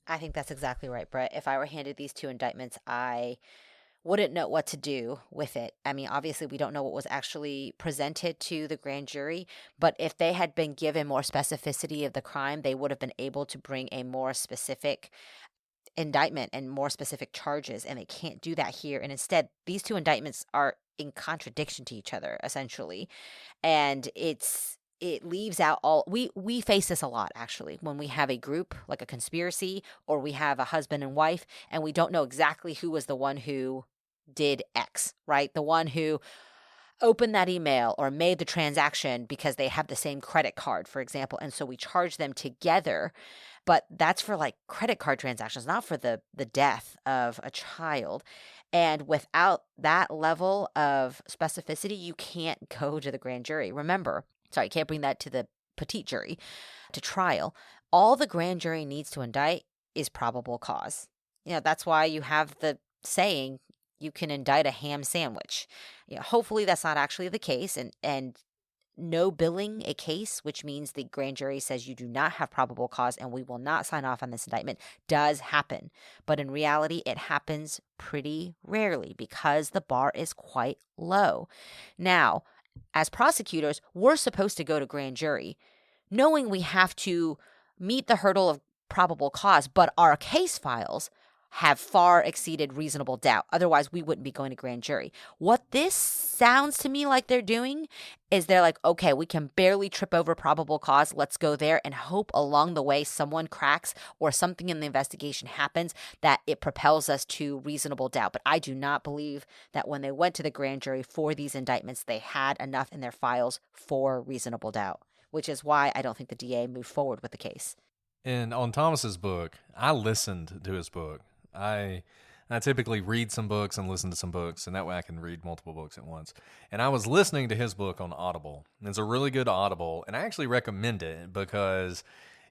I think that's exactly right, Brett. If I were handed these two indictments, I wouldn't know what to do with it. I mean, obviously, we don't know what was actually presented to the grand jury, but if they had been given more specificity of the crime, they would have been able to bring a more specific indictment and more specific charges, and they can't do that here. And instead, these two indictments are in contradiction to each other, essentially. And it leaves out all we face this a lot, actually, when we have a group like a conspiracy, or we have a husband and wife and we don't know exactly who was the one who did X, right? The one who opened that email or made the transaction because they have the same credit card, for example. And so we charge them together. But that's for like credit card transactions, not for the death of a child. And without that level of specificity, you can't go to the grand jury. Remember, you can't bring that to the petite jury, to trial. All the grand jury needs to indict is probable cause. That's why you have the saying, you can indict a ham sandwich. Hopefully that's not actually the case. And no billing a case, which means the grand jury says you do not have probable cause and we will not sign off on this indictment, does happen. But in reality, it happens pretty rarely because the bar is quite low. Now, as prosecutors, we're supposed to go to grand jury knowing we have to meet the hurdle of probable cause, but our case files have far exceeded reasonable doubt. Otherwise, we wouldn't be going to grand jury. What this sounds to me like they're doing is they're like, okay, we can barely trip over probable cause. Let's go there and hope along the way someone cracks or something in the investigation happens that it propels us to reasonable doubt. But I do not believe that when they went to the grand jury for these indictments, they had enough in their files for reasonable doubt, which is why I don't think the DA moved forward with the case. And on Thomas's book, I listened to his book. I typically read some books and listen to some books, and that way I can read multiple books at once. And I was listening to his book on Audible. It's a really good Audible, and I actually recommend it because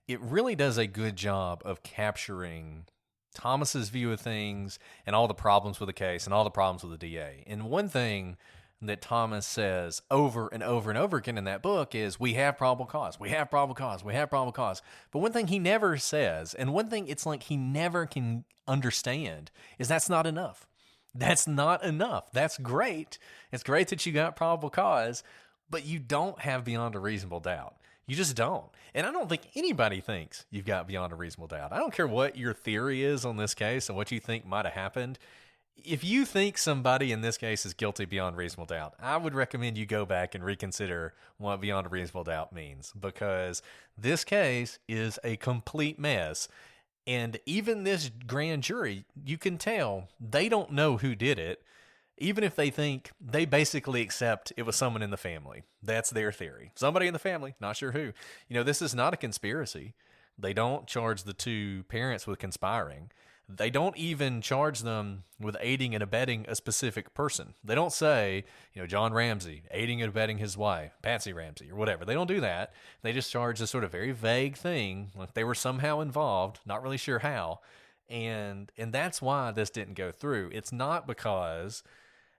it really does a good job of capturing Thomas's view of things and all the problems with the case and all the problems with the DA. And one thing that Thomas says over and over and over again in that book is, we have probable cause, we have probable cause, we have probable cause. But one thing he never says, and one thing it's like he never can understand, is that's not enough. That's not enough. That's great. It's great that you got probable cause, but you don't have beyond a reasonable doubt. You just don't. And I don't think anybody thinks you've got beyond a reasonable doubt. I don't care what your theory is on this case and what you think might have happened. If you think somebody in this case is guilty beyond reasonable doubt, I would recommend you go back and reconsider what beyond a reasonable doubt means, because this case is a complete mess. And even this grand jury, you can tell they don't know who did it. Even if they think, they basically accept it was someone in the family. That's their theory. Somebody in the family, not sure who. This is not a conspiracy. They don't charge the two parents with conspiring. They don't even charge them with aiding and abetting a specific person. They don't say, John Ramsey, aiding and abetting his wife, Patsy Ramsey, or whatever. They don't do that. They just charge a sort of very vague thing, like they were somehow involved, not really sure how. And that's why this didn't go through. It's not because,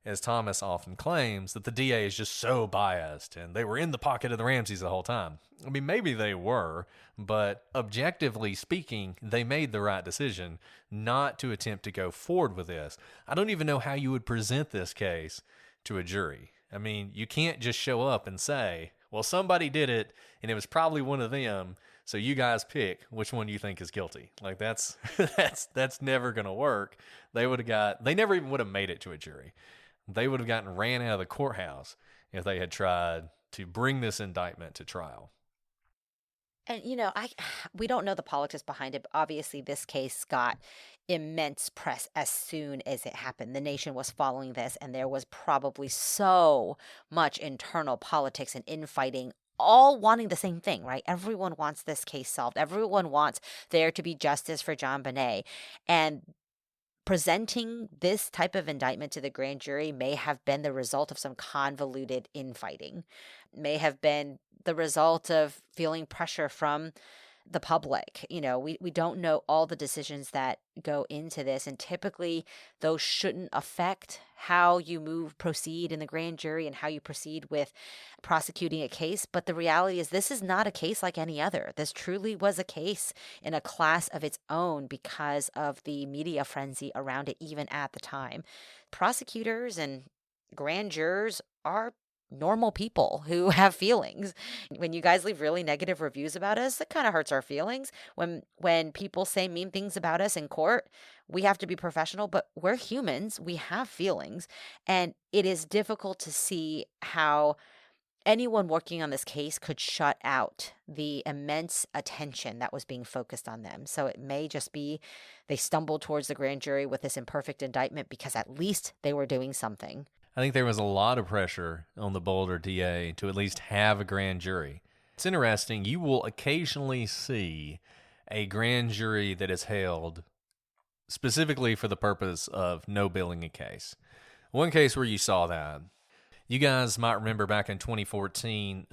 as Thomas often claims, that the DA is just so biased and they were in the pocket of the Ramseys the whole time. I mean, maybe they were, but objectively speaking, they made the right decision not to attempt to go forward with this. I don't even know how you would present this case to a jury. I mean, you can't just show up and say, well, somebody did it and it was probably one of them, so you guys pick which one you think is guilty. Like that's never going to work. They never even would have made it to a jury. They would have gotten ran out of the courthouse if they had tried to bring this indictment to trial. And, we don't know the politics behind it, but obviously this case got immense press as soon as it happened. The nation was following this, and there was probably so much internal politics and infighting, all wanting the same thing, right? Everyone wants this case solved. Everyone wants there to be justice for JonBenét. And presenting this type of indictment to the grand jury may have been the result of some convoluted infighting, may have been the result of feeling pressure from the public. We don't know all the decisions that go into this, and typically those shouldn't affect how you proceed in the grand jury and how you proceed with prosecuting a case. But the reality is this is not a case like any other. This truly was a case in a class of its own because of the media frenzy around it, even at the time. Prosecutors and grand jurors are normal people who have feelings. When you guys leave really negative reviews about us, it kind of hurts our feelings. When people say mean things about us in court, we have to be professional, but we're humans. We have feelings. And it is difficult to see how anyone working on this case could shut out the immense attention that was being focused on them. So it may just be they stumbled towards the grand jury with this imperfect indictment because at least they were doing something. I think there was a lot of pressure on the Boulder DA to at least have a grand jury. It's interesting. You will occasionally see a grand jury that is held specifically for the purpose of no-billing a case. One case where you saw that, you guys might remember back in 2014,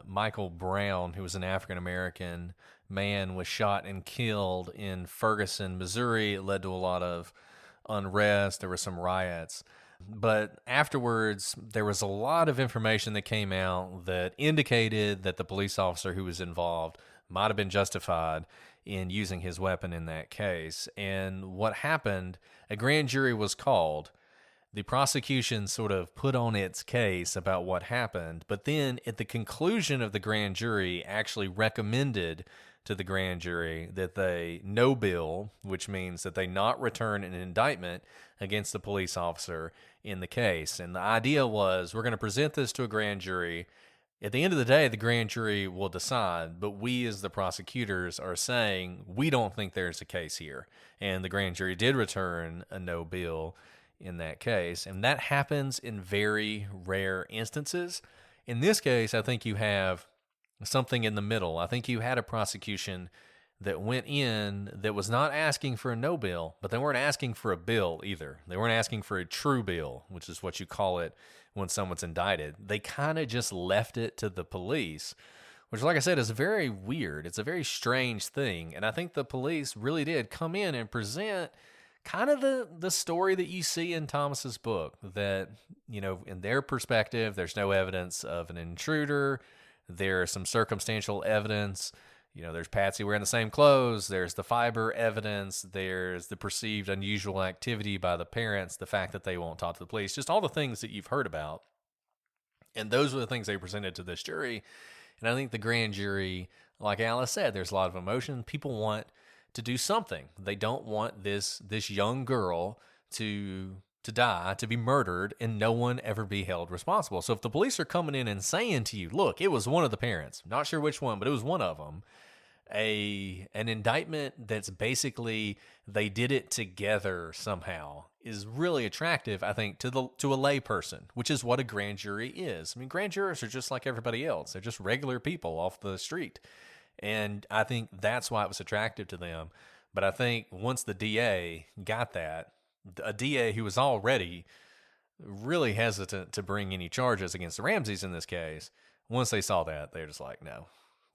Michael Brown, who was an African-American man, was shot and killed in Ferguson, Missouri. It led to a lot of unrest. There were some riots. But afterwards, there was a lot of information that came out that indicated that the police officer who was involved might have been justified in using his weapon in that case. And what happened, a grand jury was called. The prosecution sort of put on its case about what happened, but then at the conclusion of the grand jury actually recommended to the grand jury that they no bill, which means that they not return an indictment against the police officer in the case. And the idea was, we're going to present this to a grand jury. At the end of the day, the grand jury will decide, but we as the prosecutors are saying we don't think there's a case here. And the grand jury did return a no bill in that case, and that happens in very rare instances. In this case, I think you have something in the middle. I think you had a prosecution that went in that was not asking for a no bill, but they weren't asking for a bill either. They weren't asking for a true bill, which is what you call it when someone's indicted. They kind of just left it to the police, which, like I said, is very weird. It's a very strange thing, and I think the police really did come in and present kind of the story that you see in Thomas's book, that, you know, in their perspective, there's no evidence of an intruder. There's some circumstantial evidence. You know, there's Patsy wearing the same clothes. There's the fiber evidence. There's the perceived unusual activity by the parents, the fact that they won't talk to the police, just all the things that you've heard about. And those were the things they presented to this jury. And I think the grand jury, like Alice said, there's a lot of emotion. People want to do something. They don't want this young girl to die, to be murdered, and no one ever be held responsible. So if the police are coming in and saying to you, look, it was one of the parents, not sure which one, but it was one of them, an indictment that's basically they did it together somehow is really attractive, I think, to a lay person, which is what a grand jury is. I mean, grand jurors are just like everybody else. They're just regular people off the street. And I think that's why it was attractive to them. But I think once the DA got that, a DA who was already really hesitant to bring any charges against the Ramseys in this case, once they saw that, they're just like, no,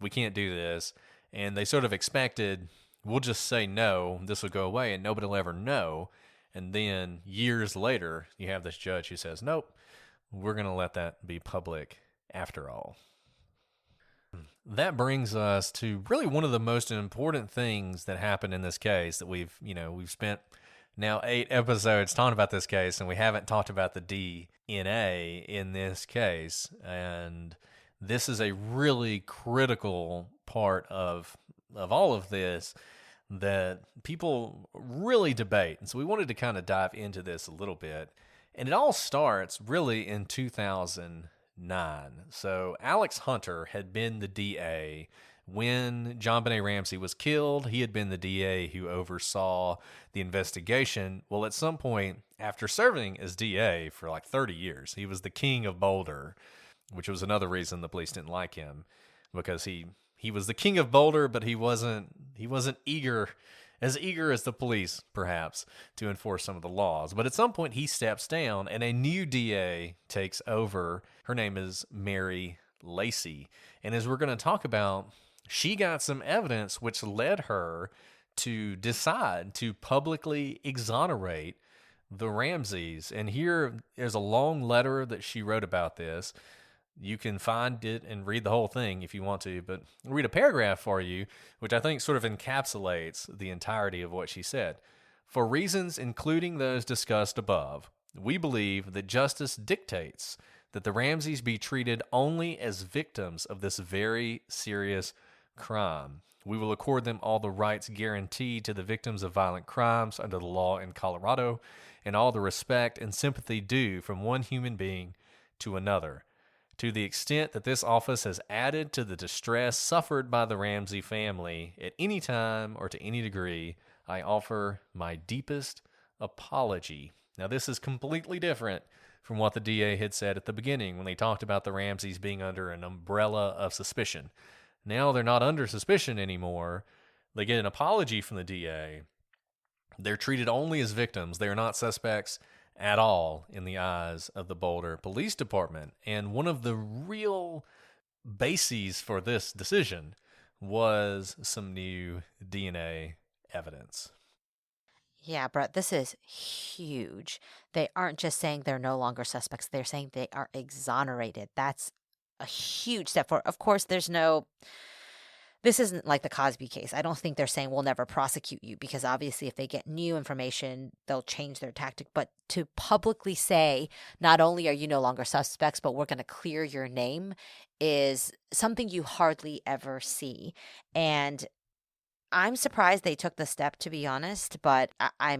we can't do this. And they sort of expected, we'll just say no, this will go away, and nobody will ever know. And then years later, you have this judge who says, nope, we're going to let that be public after all. That brings us to really one of the most important things that happened in this case that we've spent now 8 episodes talking about this case, and we haven't talked about the DNA in this case. And this is a really critical part of all of this that people really debate. And so we wanted to kind of dive into this a little bit. And it all starts really in 2009. So Alex Hunter had been the DA when JonBenét Ramsey was killed. He had been the DA who oversaw the investigation. Well, at some point, after serving as DA for like 30 years, he was the king of Boulder, which was another reason the police didn't like him, because he was the king of Boulder, but he wasn't eager as the police, perhaps, to enforce some of the laws. But at some point, he steps down, and a new DA takes over. Her name is Mary Lacey. And as we're going to talk about, she got some evidence which led her to decide to publicly exonerate the Ramseys. And here is a long letter that she wrote about this. You can find it and read the whole thing if you want to, but I'll read a paragraph for you, which I think sort of encapsulates the entirety of what she said. For reasons including those discussed above, we believe that justice dictates that the Ramseys be treated only as victims of this very serious crime. We will accord them all the rights guaranteed to the victims of violent crimes under the law in Colorado, and all the respect and sympathy due from one human being to another. To the extent that this office has added to the distress suffered by the Ramsey family at any time or to any degree, I offer my deepest apology. Now, this is completely different from what the DA had said at the beginning when they talked about the Ramseys being under an umbrella of suspicion. Now they're not under suspicion anymore. They get an apology from the DA. They're treated only as victims. They are not suspects at all in the eyes of the Boulder Police Department. And one of the real bases for this decision was some new DNA evidence. Yeah, Brett, this is huge. They aren't just saying they're no longer suspects. They're saying they are exonerated. That's a huge step forward. Of course, this isn't like the Cosby case. I don't think they're saying we'll never prosecute you, because obviously if they get new information, they'll change their tactic. But to publicly say, not only are you no longer suspects, but we're going to clear your name, is something you hardly ever see. And I'm surprised they took the step, to be honest, but I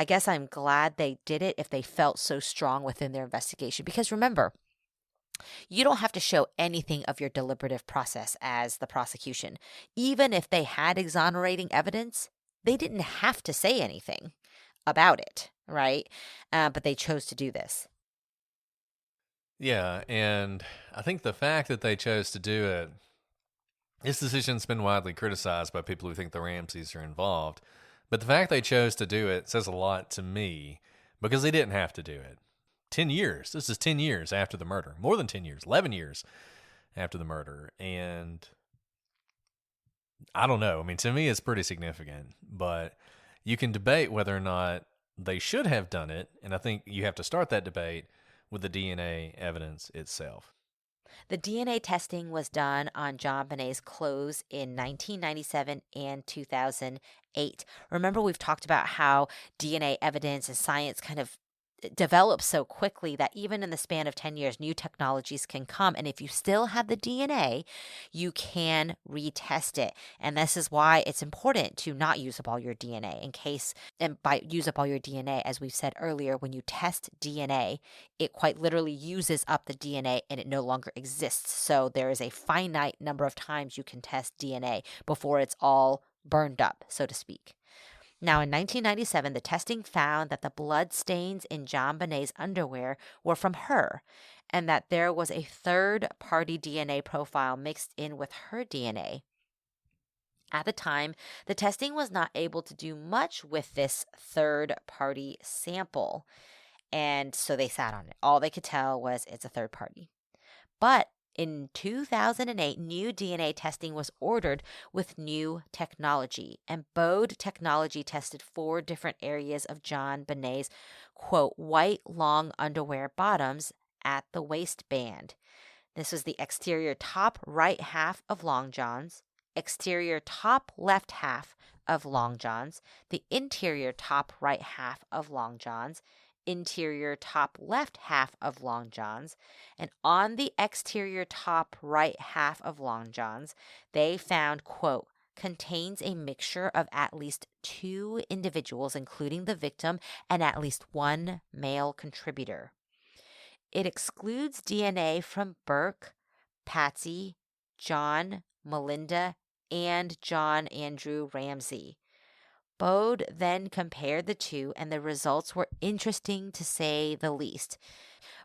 guess I'm glad they did it if they felt so strong within their investigation. Because remember, you don't have to show anything of your deliberative process as the prosecution. Even if they had exonerating evidence, they didn't have to say anything about it, right? But they chose to do this. Yeah, and I think the fact that they chose to do it, this decision's been widely criticized by people who think the Ramseys are involved. But the fact they chose to do it says a lot to me, because they didn't have to do it. 10 years. This is 10 years after the murder. More than 10 years. 11 years after the murder. And I don't know. I mean, to me, it's pretty significant. But you can debate whether or not they should have done it. And I think you have to start that debate with the DNA evidence itself. The DNA testing was done on JonBenét's clothes in 1997 and 2008. Remember, we've talked about how DNA evidence and science kind of develops so quickly that even in the span of 10 years, new technologies can come. And if you still have the DNA, you can retest it. And this is why it's important to not use up all your DNA and by use up all your DNA, as we've said earlier, when you test DNA, it quite literally uses up the DNA and it no longer exists. So there is a finite number of times you can test DNA before it's all burned up, so to speak. Now, in 1997, the testing found that the blood stains in JonBenét's underwear were from her, and that there was a third-party DNA profile mixed in with her DNA. At the time, the testing was not able to do much with this third-party sample, and so they sat on it. All they could tell was it's a third party. But in 2008, new DNA testing was ordered with new technology, and Bode Technology tested 4 different areas of JonBenét's, quote, white long underwear bottoms at the waistband. This was the exterior top right half of long johns, exterior top left half of long johns, the interior top right half of long johns, interior top left half of long johns, and on the exterior top right half of long johns, they found, quote, contains a mixture of at least 2 individuals, including the victim, and at least 1 male contributor. It excludes DNA from Burke, Patsy, John, Melinda, and John Andrew Ramsey. Bode then compared the two, and the results were interesting to say the least.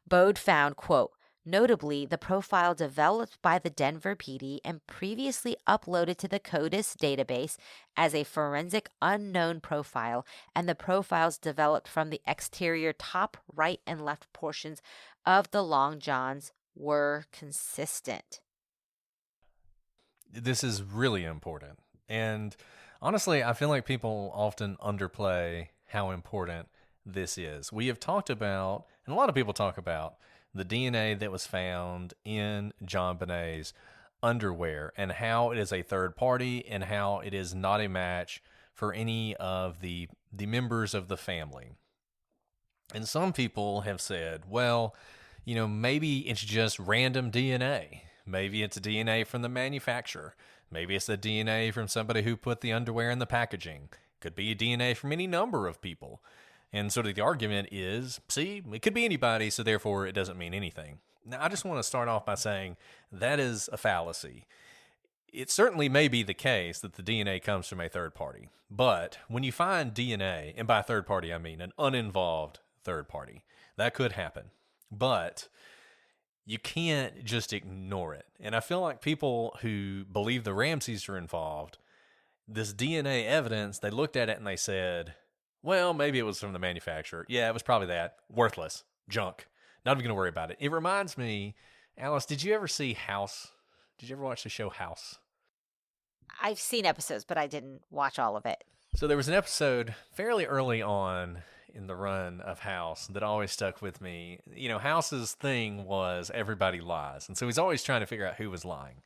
Bode found, quote, notably, the profile developed by the Denver PD and previously uploaded to the CODIS database as a forensic unknown profile, and the profiles developed from the exterior top right and left portions of the long johns were consistent. This is really important. And honestly, I feel like people often underplay how important this is. We have talked about, and a lot of people talk about, the DNA that was found in JonBenét's underwear and how it is a third party and how it is not a match for any of the members of the family. And some people have said, well, maybe it's just random DNA. Maybe it's DNA from the manufacturer. Maybe it's the DNA from somebody who put the underwear in the packaging. Could be a DNA from any number of people. And sort of the argument is, see, it could be anybody, so therefore it doesn't mean anything. Now, I just want to start off by saying that is a fallacy. It certainly may be the case that the DNA comes from a third party. But when you find DNA, and by third party I mean an uninvolved third party, that could happen. But you can't just ignore it. And I feel like people who believe the Ramseys are involved, this DNA evidence, they looked at it and they said, well, maybe it was from the manufacturer. Yeah, it was probably that. Worthless. Junk. Not even going to worry about it. It reminds me, Alice, did you ever see House? Did you ever watch the show House? I've seen episodes, but I didn't watch all of it. So there was an episode fairly early on in the run of House that always stuck with me. House's thing was everybody lies. And so he's always trying to figure out who was lying.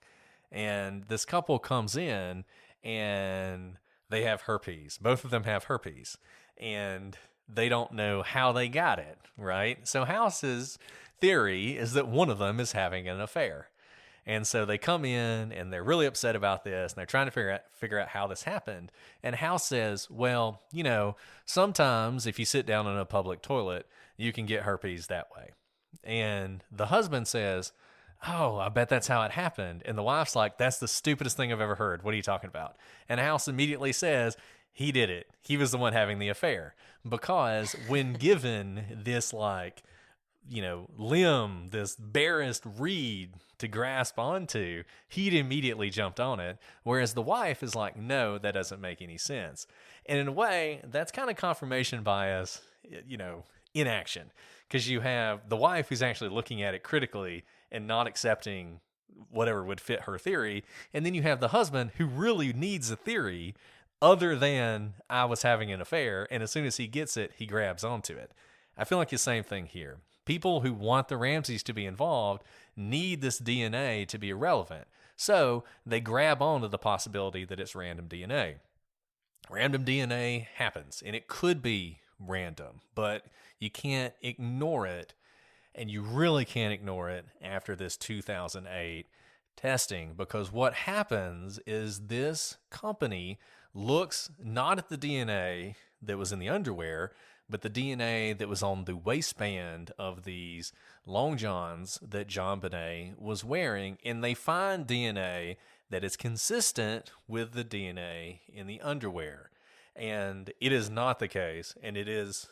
And this couple comes in and they have herpes. Both of them have herpes. And they don't know how they got it, right? So House's theory is that one of them is having an affair. And so they come in and they're really upset about this and they're trying to figure out how this happened. And House says, well, sometimes if you sit down in a public toilet, you can get herpes that way. And the husband says, oh, I bet that's how it happened. And the wife's like, that's the stupidest thing I've ever heard. What are you talking about? And House immediately says, he did it. He was the one having the affair. Because when given this limb, this barest reed to grasp onto, he'd immediately jumped on it. Whereas the wife is like, no, that doesn't make any sense. And in a way, that's kind of confirmation bias, in action. Because you have the wife who's actually looking at it critically and not accepting whatever would fit her theory. And then you have the husband who really needs a theory other than I was having an affair. And as soon as he gets it, he grabs onto it. I feel like the same thing here. People who want the Ramseys to be involved need this DNA to be irrelevant. So they grab onto the possibility that it's random DNA. Random DNA happens, and it could be random, but you can't ignore it, and you really can't ignore it after this 2008 testing, because what happens is this company looks not at the DNA that was in the underwear, but the DNA that was on the waistband of these long johns that JonBenét was wearing, and they find DNA that is consistent with the DNA in the underwear. And it is not the case, and it is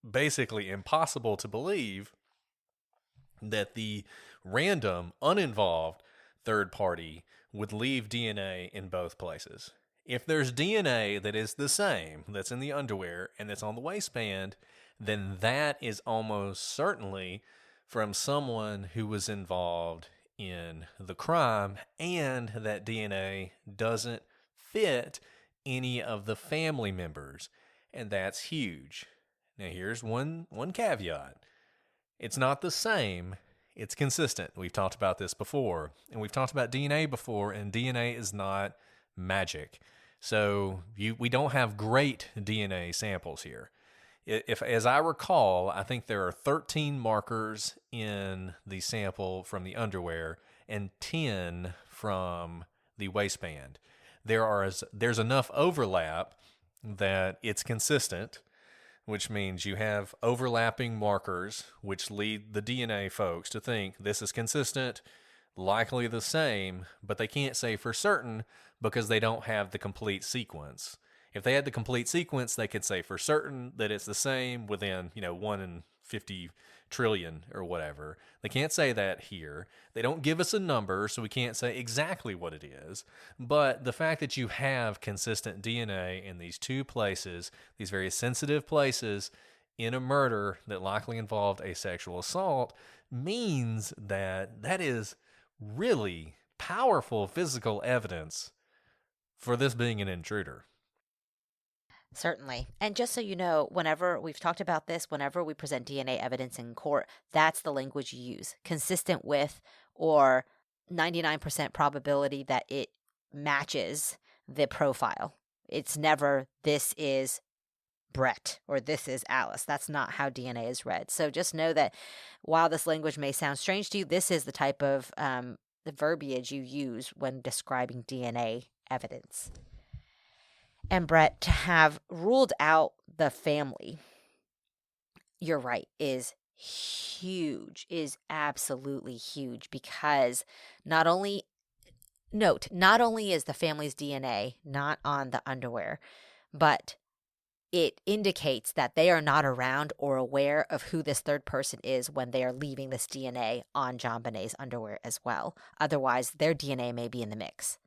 basically impossible to believe that the random, uninvolved third party would leave DNA in both places. If there's DNA that is the same, that's in the underwear and that's on the waistband, then that is almost certainly from someone who was involved in the crime, and that DNA doesn't fit any of the family members, and that's huge. Now here's one caveat. It's not the same, it's consistent. We've talked about this before, and we've talked about DNA before, and DNA is not magic. So we don't have great DNA samples here. If, as I recall, I think there are 13 markers in the sample from the underwear and 10 from the waistband. There's enough overlap that it's consistent, which means you have overlapping markers, which lead the DNA folks to think this is consistent, likely the same, but they can't say for certain because they don't have the complete sequence. If they had the complete sequence, they could say for certain that it's the same within, 1 in 50 trillion or whatever. They can't say that here. They don't give us a number, so we can't say exactly what it is. But the fact that you have consistent DNA in these two places, these very sensitive places in a murder that likely involved a sexual assault, means that is really powerful physical evidence for this being an intruder. Certainly. And just so you know, whenever we've talked about this, whenever we present DNA evidence in court, that's the language you use. Consistent with, or 99% probability that it matches the profile. It's never, this is Brett or this is Alice. That's not how DNA is read. So just know that while this language may sound strange to you, this is the type of the verbiage you use when describing DNA evidence. And Brett, to have ruled out the family, you're right, is huge, is absolutely huge, because not only is the family's DNA not on the underwear, but it indicates that they are not around or aware of who this third person is when they are leaving this DNA on JonBenét's underwear as well. Otherwise, their DNA may be in the mix.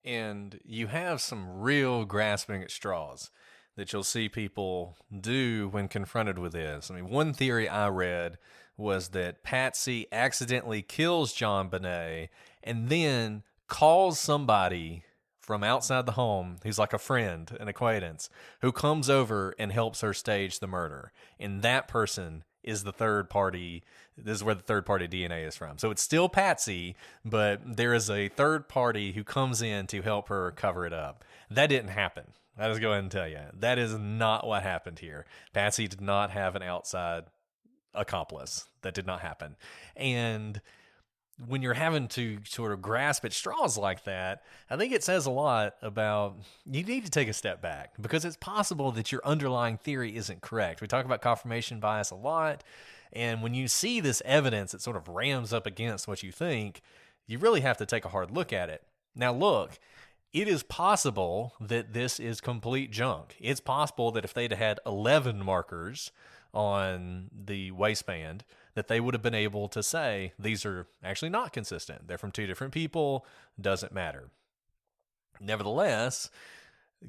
And you have some real grasping at straws that you'll see people do when confronted with this. I mean, one theory I read was that Patsy accidentally kills JonBenét and then calls somebody from outside the home who's like a friend, an acquaintance, who comes over and helps her stage the murder. And that person is the third party. This is where the third party DNA is from. So it's still Patsy, but there is a third party who comes in to help her cover it up. That didn't happen. I'll just go ahead and tell you. That is not what happened here. Patsy did not have an outside accomplice. That did not happen. And when you're having to sort of grasp at straws like that, I think it says a lot about you need to take a step back, because it's possible that your underlying theory isn't correct. We talk about confirmation bias a lot, and when you see this evidence that sort of rams up against what you think, you really have to take a hard look at it. Now look, it is possible that this is complete junk. It's possible that if they'd had 11 markers on the waistband, that they would have been able to say, these are actually not consistent. They're from two different people. Doesn't matter. Nevertheless,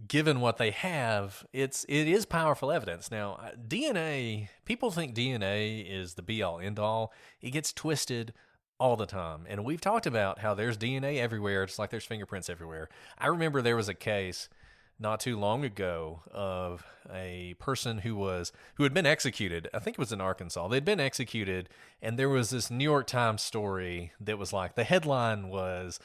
given what they have, it is powerful evidence. Now, DNA, people think DNA is the be-all, end-all. It gets twisted all the time. And we've talked about how there's DNA everywhere, just like there's fingerprints everywhere. I remember there was a case not too long ago of a person who had been executed. I think it was in Arkansas. They'd been executed, and there was this New York Times story that was like, the headline was,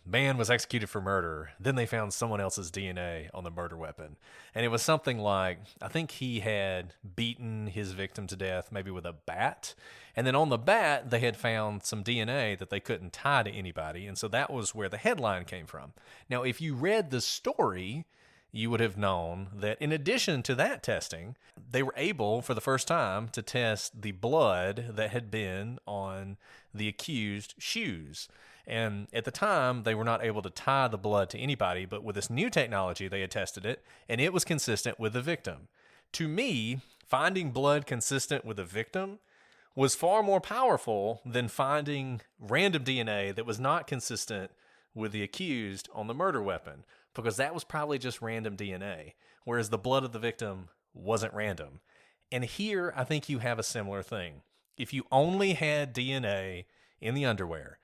man was executed for murder. Then they found someone else's DNA on the murder weapon. And it was something like, I think he had beaten his victim to death, maybe with a bat. And then on the bat, they had found some DNA that they couldn't tie to anybody. And so that was where the headline came from. Now, if you read the story, you would have known that in addition to that testing, they were able for the first time to test the blood that had been on the accused shoes. And at the time, they were not able to tie the blood to anybody, but with this new technology, they had tested it, and it was consistent with the victim. To me, finding blood consistent with a victim was far more powerful than finding random DNA that was not consistent with the accused on the murder weapon, because that was probably just random DNA, whereas the blood of the victim wasn't random. And here, I think you have a similar thing. If you only had DNA in the underwear,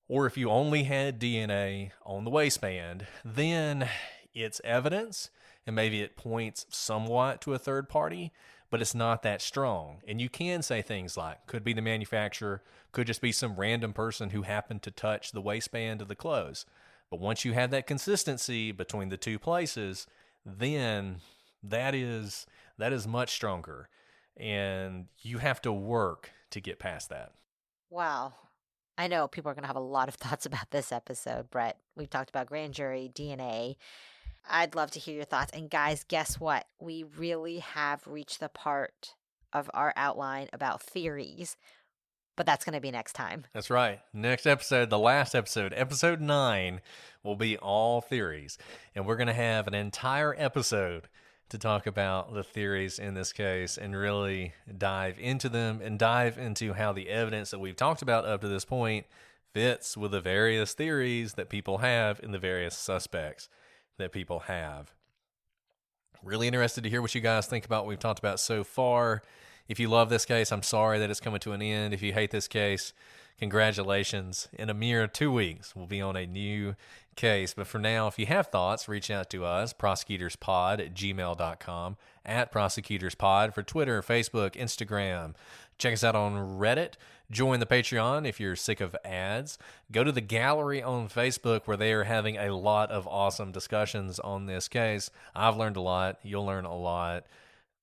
or if you only had DNA on the waistband, then it's evidence, and maybe it points somewhat to a third party, but it's not that strong. And you can say things like, could be the manufacturer, could just be some random person who happened to touch the waistband of the clothes. But once you have that consistency between the two places, then that is much stronger. And you have to work to get past that. Wow. I know people are going to have a lot of thoughts about this episode, Brett. We've talked about grand jury, DNA. I'd love to hear your thoughts. And guys, guess what? We really have reached the part of our outline about theories, but that's going to be next time. That's right. Next episode, the last episode, episode 9, will be all theories. And we're going to have an entire episode to talk about the theories in this case and really dive into them and dive into how the evidence that we've talked about up to this point fits with the various theories that people have and the various suspects that people have. Really interested to hear what you guys think about what we've talked about so far. If you love this case, I'm sorry that it's coming to an end. If you hate this case, congratulations. In a mere 2 weeks, we'll be on a new case. But for now, if you have thoughts, reach out to us, prosecutorspod@gmail.com, @prosecutorspod for Twitter, Facebook, Instagram. Check us out on Reddit. Join the Patreon if you're sick of ads. Go to the gallery on Facebook where they are having a lot of awesome discussions on this case. I've learned a lot. You'll learn a lot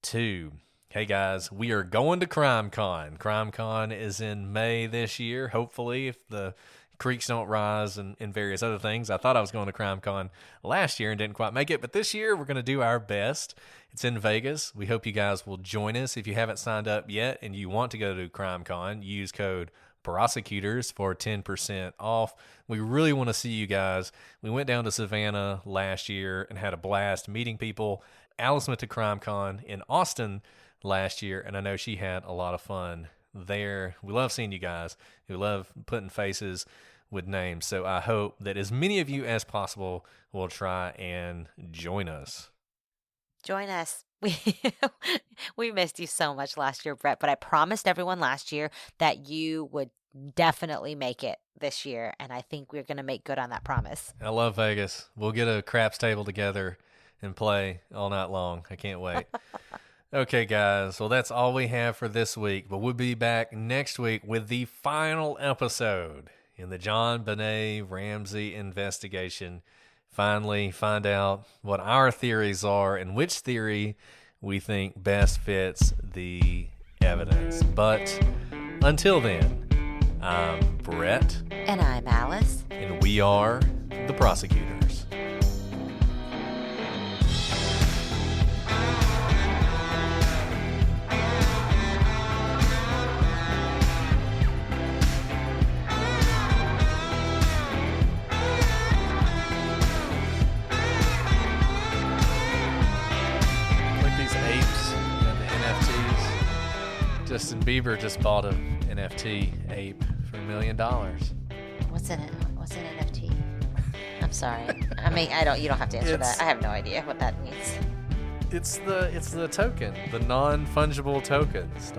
too. Hey guys, we are going to CrimeCon. CrimeCon is in May this year, hopefully, if the creeks don't rise and various other things. I thought I was going to CrimeCon last year and didn't quite make it, but this year we're going to do our best. It's in Vegas. We hope you guys will join us. If you haven't signed up yet and you want to go to CrimeCon, use code prosecutors for 10% off. We really want to see you guys. We went down to Savannah last year and had a blast meeting people. Alice went to CrimeCon in Austin last year, and I know she had a lot of fun there. We love seeing you guys. We love putting faces with names. So I hope that as many of you as possible will try and join us. Join us. We missed you so much last year, Brett, but I promised everyone last year that you would definitely make it this year, and I think we're going to make good on that promise. I love Vegas. We'll get a craps table together and play all night long. I can't wait. Okay, guys. Well, that's all we have for this week, but we'll be back next week with the final episode in the JonBenét Ramsey investigation. Finally find out what our theories are and which theory we think best fits the evidence. But until then, I'm Brett. And I'm Alice. And we are the prosecutors. Justin Bieber just bought an NFT ape for $1 million. What's an NFT? I'm sorry. I mean, you don't have to answer that. I have no idea what that means. It's the token, the non-fungible tokens.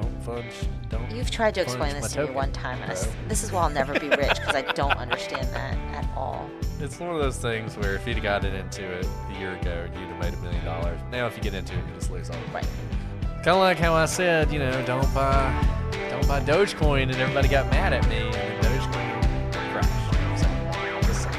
You've tried to explain this to me one time, and this is why I'll never be rich, because I don't understand that at all. It's one of those things where if you'd gotten into it a year ago, you'd have made $1 million. Now, if you get into it, you just lose all. Right. Kind of like how I said, don't buy Dogecoin, and everybody got mad at me, and then Dogecoin crashed. So, just saying.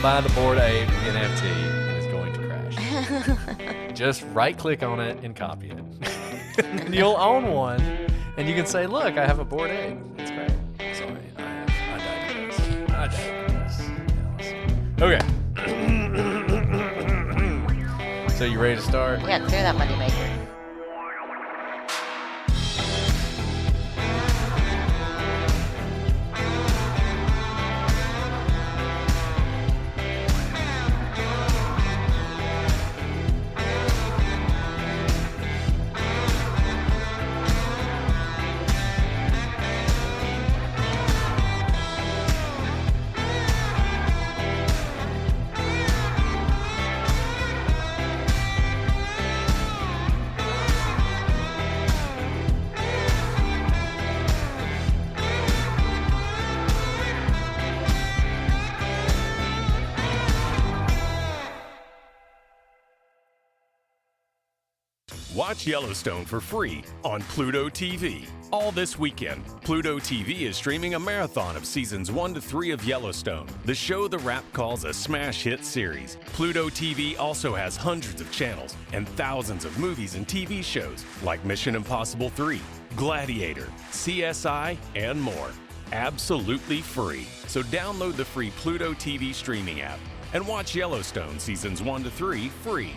Buy the Bored Ape NFT and it's going to crash. Just right click on it and copy it. And you'll own one and you can say, look, I have a Bored Ape. It's great. Sorry, I digress. Okay. So you ready to start? Yeah, clear that moneymaker. Watch Yellowstone for free on PlutoTV. All this weekend, PlutoTV is streaming a marathon of seasons 1 to 3 of Yellowstone, the show The Wrap calls a smash hit series. PlutoTV also has hundreds of channels and thousands of movies and TV shows like Mission Impossible 3, Gladiator, CSI, and more. absolutely free. So download the free Pluto TV streaming app and watch Yellowstone seasons 1 to 3 free.